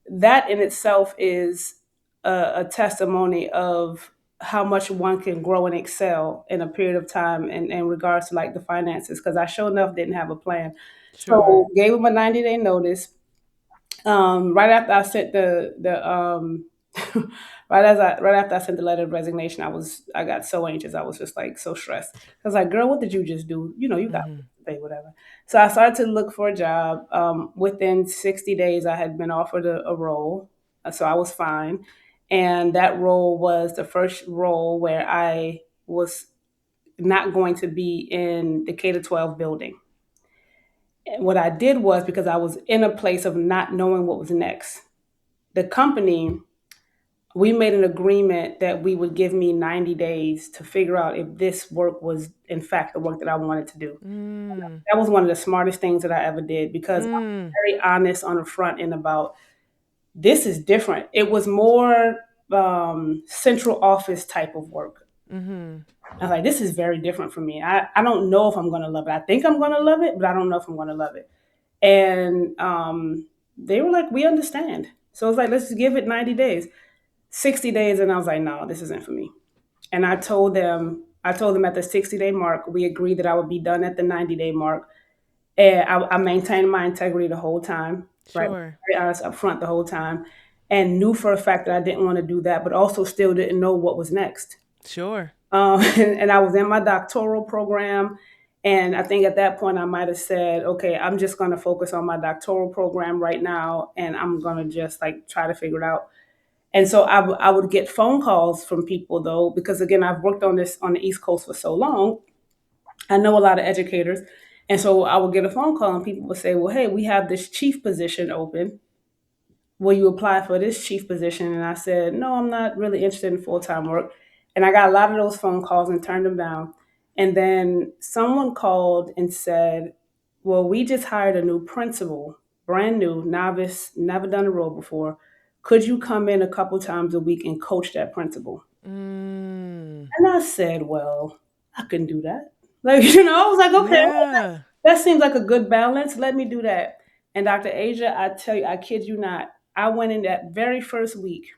That in itself is a testimony of how much one can grow and excel in a period of time in regards to like the finances. Because I sure enough didn't have a plan.
Sure.
So gave them a 90-day notice. Right after I sent the right after I sent the letter of resignation, I got so anxious. I was just like so stressed. I was like, "Girl, what did you just do? You got
Mm-hmm.
to pay whatever." So I started to look for a job. Within 60 days, I had been offered a role, so I was fine. And that role was the first role where I was not going to be in the K to 12 building. And what I did was because I was in a place of not knowing what was next. The company, we made an agreement that we would give me 90 days to figure out if this work was in fact the work that I wanted to do.
Mm,
That was one of the smartest things that I ever did because
mm,
I'm very honest on the front end about this is different. It was more central office type of work.
mm-hmm.
I was like, this is very different for me. I don't know if I'm going to love it. I think I'm going to love it, but I don't know if I'm going to love it. And they were like, we understand. So it's like, let's just give it 90 days, 60 days. And I was like, no, this isn't for me. And I told them at the 60-day mark, we agreed that I would be done at the 90-day mark. And I maintained my integrity the whole time, right?
Sure.
Very honest up front the whole time. And knew for a fact that I didn't want to do that, but also still didn't know what was next.
Sure.
And I was in my doctoral program. And I think at that point, I might have said, okay, I'm just going to focus on my doctoral program right now. And I'm going to just like try to figure it out. And so I would get phone calls from people though, because again, I've worked on this on the East Coast for so long. I know a lot of educators. And so I would get a phone call and people would say, well, hey, we have this chief position open. Will you apply for this chief position? And I said, no, I'm not really interested in full time work. And I got a lot of those phone calls and turned them down. And then someone called and said, well, we just hired a new principal, brand new, novice, never done a role before. Could you come in a couple times a week and coach that principal?
Mm,
And I said, well, I can do that. Like, I was like, okay,
yeah.
that seems like a good balance. Let me do that. And Dr. Asia, I tell you, I kid you not, I went in that very first week.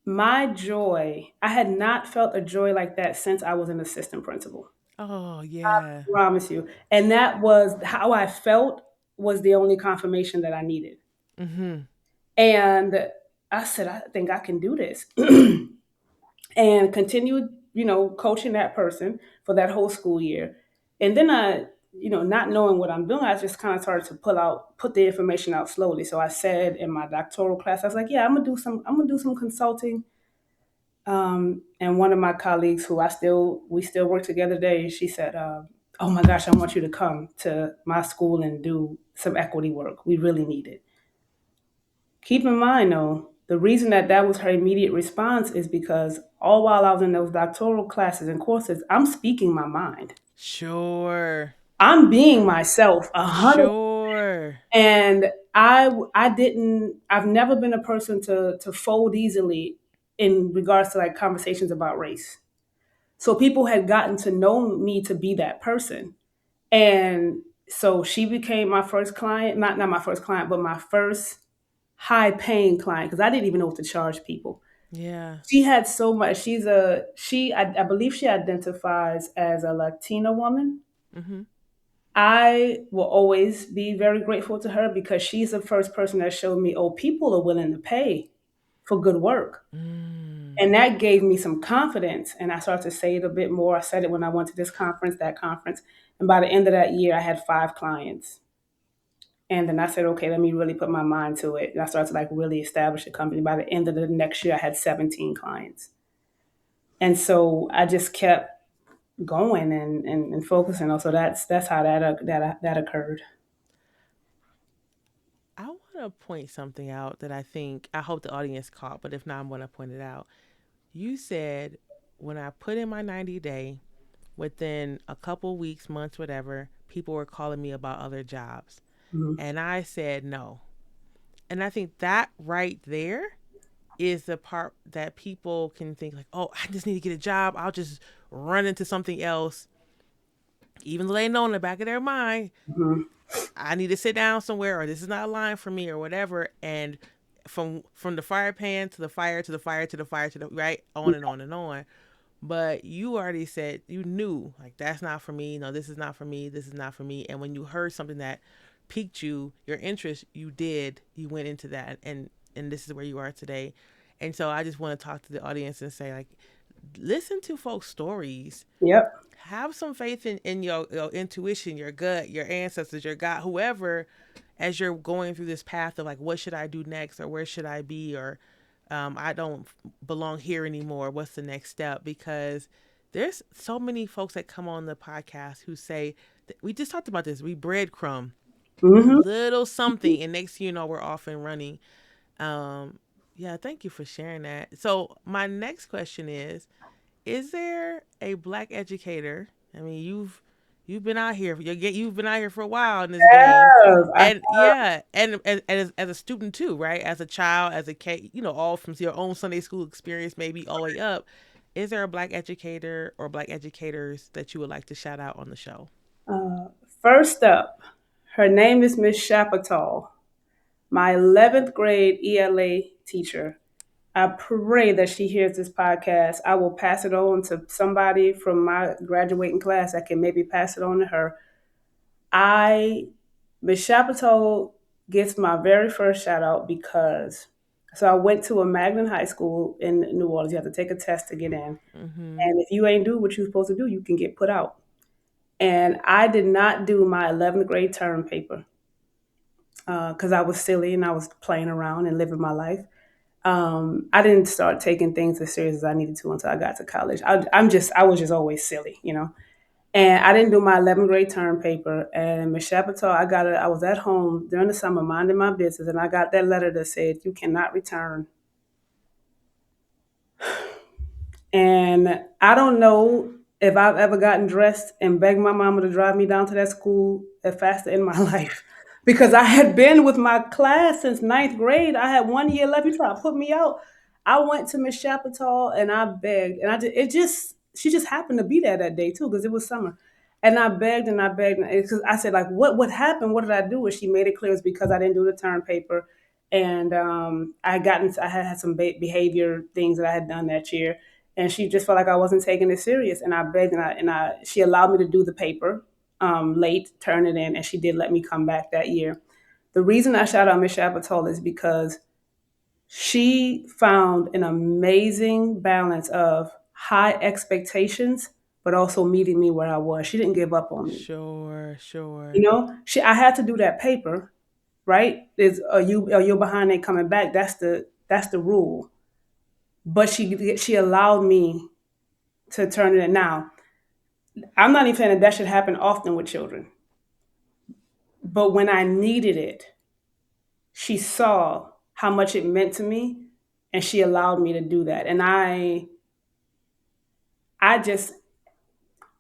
My joy, I had not felt a joy like that since I was an assistant principal.
Oh, yeah.
Promise you. And that was how I felt, was the only confirmation that I needed.
Mm-hmm.
And I said, I think I can do this. And continued, coaching that person for that whole school year. And then not knowing what I'm doing, I just kind of started to put the information out slowly. So I said in my doctoral class, I was like, yeah, I'm gonna do some consulting. And one of my colleagues who we still work together today, she said, oh my gosh, I want you to come to my school and do some equity work. We really need it. Keep in mind, though, the reason that was her immediate response is because all while I was in those doctoral classes and courses, I'm speaking my mind.
Sure.
I'm being myself 100.
Sure.
And I've never been a person to fold easily in regards to like conversations about race. So people had gotten to know me to be that person. And so she became my first client, not my first client, but my first high paying client because I didn't even know what to charge people.
Yeah.
She had so much. I believe she identifies as a Latina woman.
Mm-hmm.
I will always be very grateful to her because she's the first person that showed me, oh, people are willing to pay for good work.
Mm.
And that gave me some confidence. And I started to say it a bit more. I said it when I went to this conference, that conference. And by the end of that year, I had 5 clients. And then I said, okay, let me really put my mind to it. And I started to like really establish a company. By the end of the next year, I had 17 clients. And so I just kept going and focusing. Also, that's how that occurred.
I want to point something out that I hope the audience caught, but if not, I'm going to point it out. You said when I put in my 90-day, within a couple weeks, months, whatever, people were calling me about other jobs.
Mm-hmm.
And I said no. And I think that right there is the part that people can think like, oh, I just need to get a job. I'll just run into something else. Even though they know in the back of their mind,
Mm-hmm.
I need to sit down somewhere or this is not a line for me or whatever. And from the fire pan to the fire to the fire to the fire to the right on and on and on. But you already said you knew like that's not for me. No, this is not for me. This is not for me. And when you heard something that piqued your interest, you went into that, and this is where you are today. And so I just want to talk to the audience and say like, listen to folks' stories.
Yep.
Have some faith in your intuition, your gut, your ancestors, your God, whoever, as you're going through this path of like, what should I do next, or where should I be, or I don't belong here anymore. What's the next step? Because there's so many folks that come on the podcast who say, we just talked about this, we breadcrumb a
Mm-hmm.
little something, and next thing you know, we're off and running. Yeah, thank you for sharing that. So my next question is there a black educator? I mean, you've been out here. You've been out here for a while in this game,
Yes,
and yeah, and as a student too, right? As a child, as a kid, all from your own Sunday school experience, maybe all the way up. Is there a black educator or black educators that you would like to shout out on the show?
uh, first up, her name is Miss Chapatal, my 11th grade ELA teacher. I pray that she hears this podcast. I will pass it on to somebody from my graduating class that can maybe pass it on to her. I Miss Chapatal gets my very first shout out because I went to a Magnet High School in New Orleans. You have to take a test to get in.
Mm-hmm.
And if you ain't do what you're supposed to do, you can get put out. And I did not do my 11th grade term paper because I was silly and I was playing around and living my life. I didn't start taking things as serious as I needed to until I got to college. I was just always silly. And I didn't do my 11th grade term paper. And Miss Chapatal, I was at home during the summer minding my business, and I got that letter that said, you cannot return. And I don't know if I've ever gotten dressed and begged my mama to drive me down to that school faster in my life. Because I had been with my class since ninth grade. I had 1 year left. You try to put me out. I went to Miss Chapatal and I begged. And she just happened to be there that day too, because it was summer. And I begged and I begged because I said, like, what happened? What did I do? And she made it clear it's because I didn't do the term paper, and I had some behavior things that I had done that year, and she just felt like I wasn't taking it serious. And I begged and she allowed me to do the paper late, turn it in, and she did let me come back that year. The reason I shout out Miss Chapatol is because she found an amazing balance of high expectations, but also meeting me where I was. She didn't give up on me.
Sure, sure.
You know, I had to do that paper, right? Is are you behind it coming back? That's the rule. But she allowed me to turn it in. Now, I'm not even saying that should happen often with children, but when I needed it, she saw how much it meant to me, and she allowed me to do that. And I just,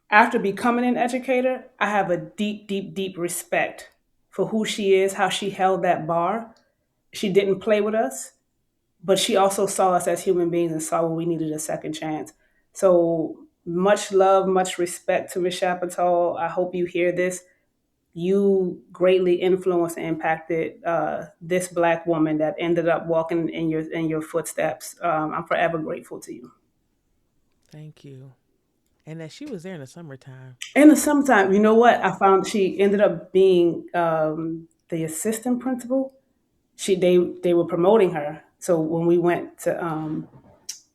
after becoming an educator, I have a deep, deep, deep respect for who she is, how she held that bar. She didn't play with us, but she also saw us as human beings and saw when we needed a second chance. So much love, much respect to Ms. Chapatol. I hope you hear this. You greatly influenced and impacted this Black woman that ended up walking in your footsteps. I'm forever grateful to you.
Thank you. And that she was there in the summertime.
In the summertime, you know what? I found she ended up being the assistant principal. They were promoting her. So when we went to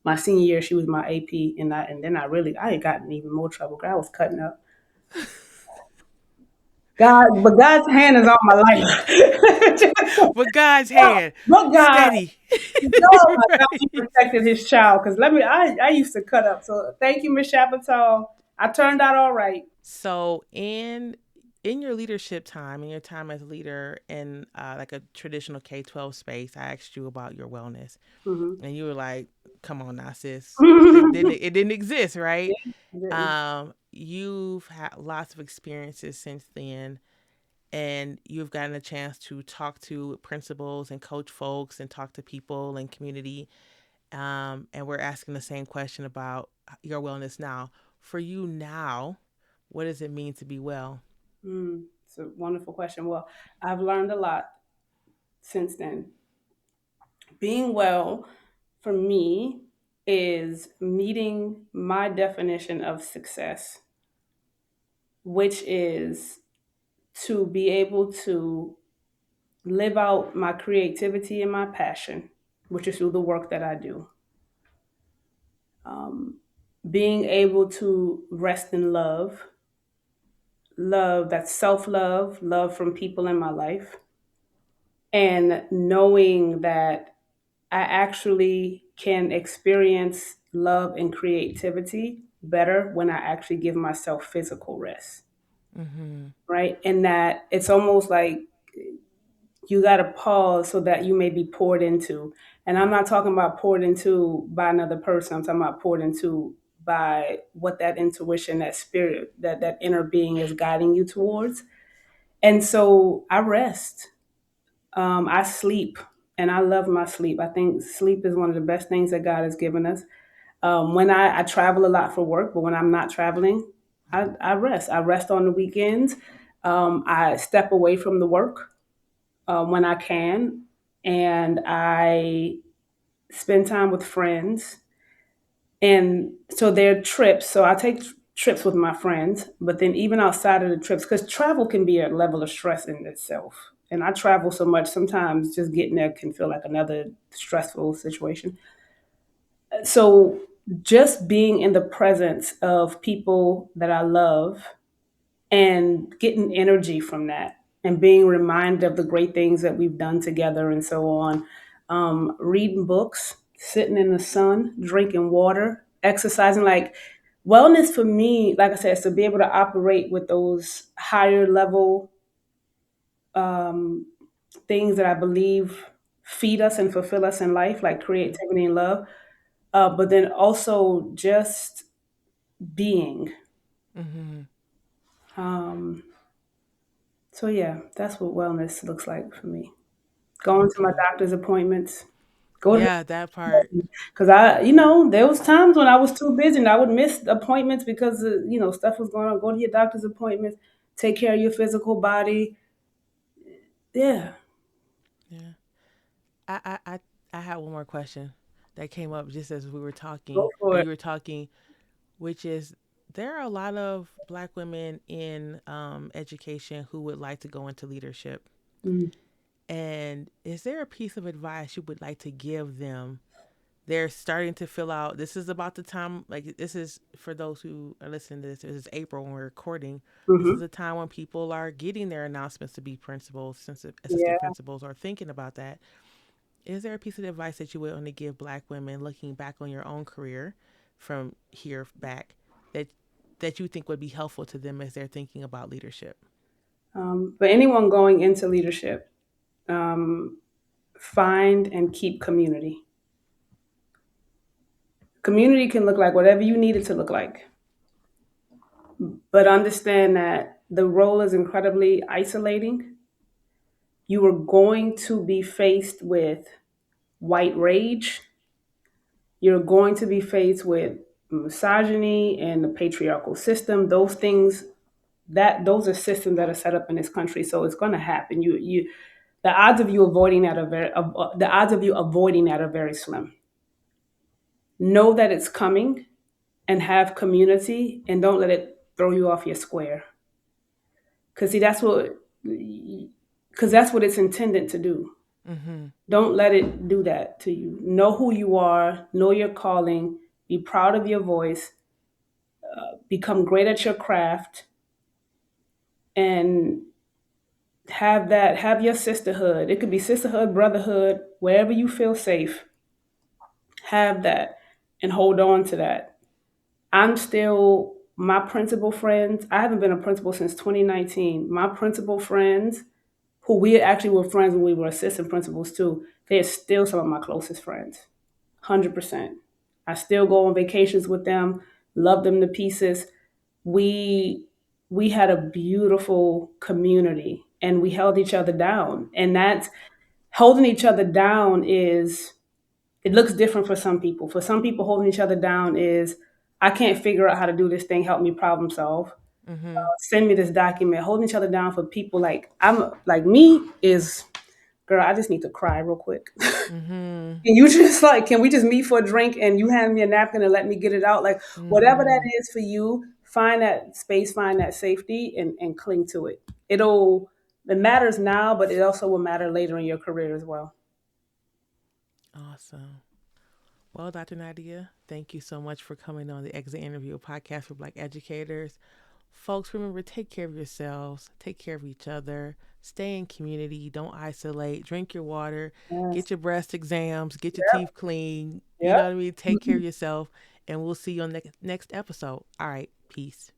my senior year, she was my AP, and then I had gotten even more trouble. I was cutting up. But God's hand is on my life.
With God's hand,
But God,
steady.
oh my God, He
Right.
protected His child. Because I used to cut up. So thank you, Miss Chapatol. I turned out all right.
So in your leadership time, in your time as a leader in like a traditional K-12 space, I asked you about your wellness,
Mm-hmm.
and you were like, "Come on, now, sis,
Yeah,
it didn't exist, right?"
I didn't.
You've had lots of experiences since then, and you've gotten a chance to talk to principals and coach folks and talk to people and community. And we're asking the same question about your wellness now. For you now, what does it mean to be well?
It's a wonderful question. Well, I've learned a lot since then. Being well for me is meeting my definition of success, which is to be able to live out my creativity and my passion, which is through the work that I do. Um, Being able to rest in love, love that's self love, love from people in my life, and knowing that I actually can experience love and creativity better when I actually give myself physical rest,
Mm-hmm.
right? And that it's almost like you got to pause so that you may be poured into. And I'm not talking about poured into by another person. I'm talking about poured into by what that intuition, that spirit, that inner being is guiding you towards. And so I rest. I sleep, and I love my sleep. I think sleep is one of the best things that God has given us. When I travel a lot for work, but when I'm not traveling, I rest. I rest on the weekends. I step away from the work when I can, and I spend time with friends. And so there are trips. So I take trips with my friends, but then even outside of the trips, because travel can be a level of stress in itself. And I travel so much, sometimes just getting there can feel like another stressful situation. So just being in the presence of people that I love and getting energy from that and being reminded of the great things that we've done together and so on. Reading books, sitting in the sun, drinking water, exercising. Like wellness for me, like I said, is to be able to operate with those higher level um, things that I believe feed us and fulfill us in life, like creativity and love. But then also just being.
Mm-hmm.
Um, so yeah, that's what wellness looks like for me. Going to
Thank
my
you.
doctor's appointments, Go to
Yeah, that part.
because there was times when I was too busy and I would miss appointments because stuff was going on. Go to your doctor's appointments, take care of your physical body. Yeah,
Yeah. I I I, I had one more question that came up just as we were
go
talking, or
for it.
you were talking, which is there are a lot of Black women in education who would like to go into leadership.
Mm,
And is there a piece of advice you would like to give them? They're starting to fill out. This is about the time, like, this is for those who are listening to this. This is April when we're recording. This is
hmm
the time when people are getting their announcements to be principals, assistant
Yeah.
principals, or thinking about that. Is there a piece of advice that you would want to give Black women looking back on your own career from here back that you think would be helpful to them as they're thinking about leadership?
But anyone going into leadership, um, find and keep community. Community can look like whatever you need it to look like, but understand that the role is incredibly isolating. You are going to be faced with white rage. You're going to be faced with misogyny and the patriarchal system. Those things, that those are systems that are set up in this country, so it's going to happen. The odds of you avoiding that are very slim. Know that it's coming and have community, and don't let it throw you off your square. Because see, that's what it's intended to do.
Mm-hmm.
Don't let it do that to you. Know who you are, know your calling, be proud of your voice, become great at your craft, and have your sisterhood. It could be sisterhood, brotherhood, wherever you feel safe. Have that and hold on to that. I'm still my principal friends. I haven't been a principal since 2019. My principal friends, who we actually were friends when we were assistant principals too, they're still some of my closest friends. 100%. I still go on vacations with them, love them to pieces. We we had a beautiful community and we held each other down. And that's holding each other down is it looks different for some people. For some people, holding each other down is I can't figure out how to do this thing, help me problem solve.
Mm-hmm.
Send me this document. Holding each other down for people like me is girl, I just need to cry real quick.
Mm-hmm.
Can you just can we just meet for a drink and you hand me a napkin and let me get it out? Like whatever that
Mm-hmm.
is for you, find that space, find that safety and cling to it. It matters now, but it also will matter later in your career as well.
Awesome. Well, Dr. Nadia, thank you so much for coming on the Exit Interview podcast for Black educators. Folks, remember, take care of yourselves, take care of each other, stay in community, don't isolate, drink your water,
Yes.
get your breast exams, get your
Yep.
teeth clean. You know
Yep.
what I mean? Take care of yourself, and we'll see you on the next episode. All right, peace.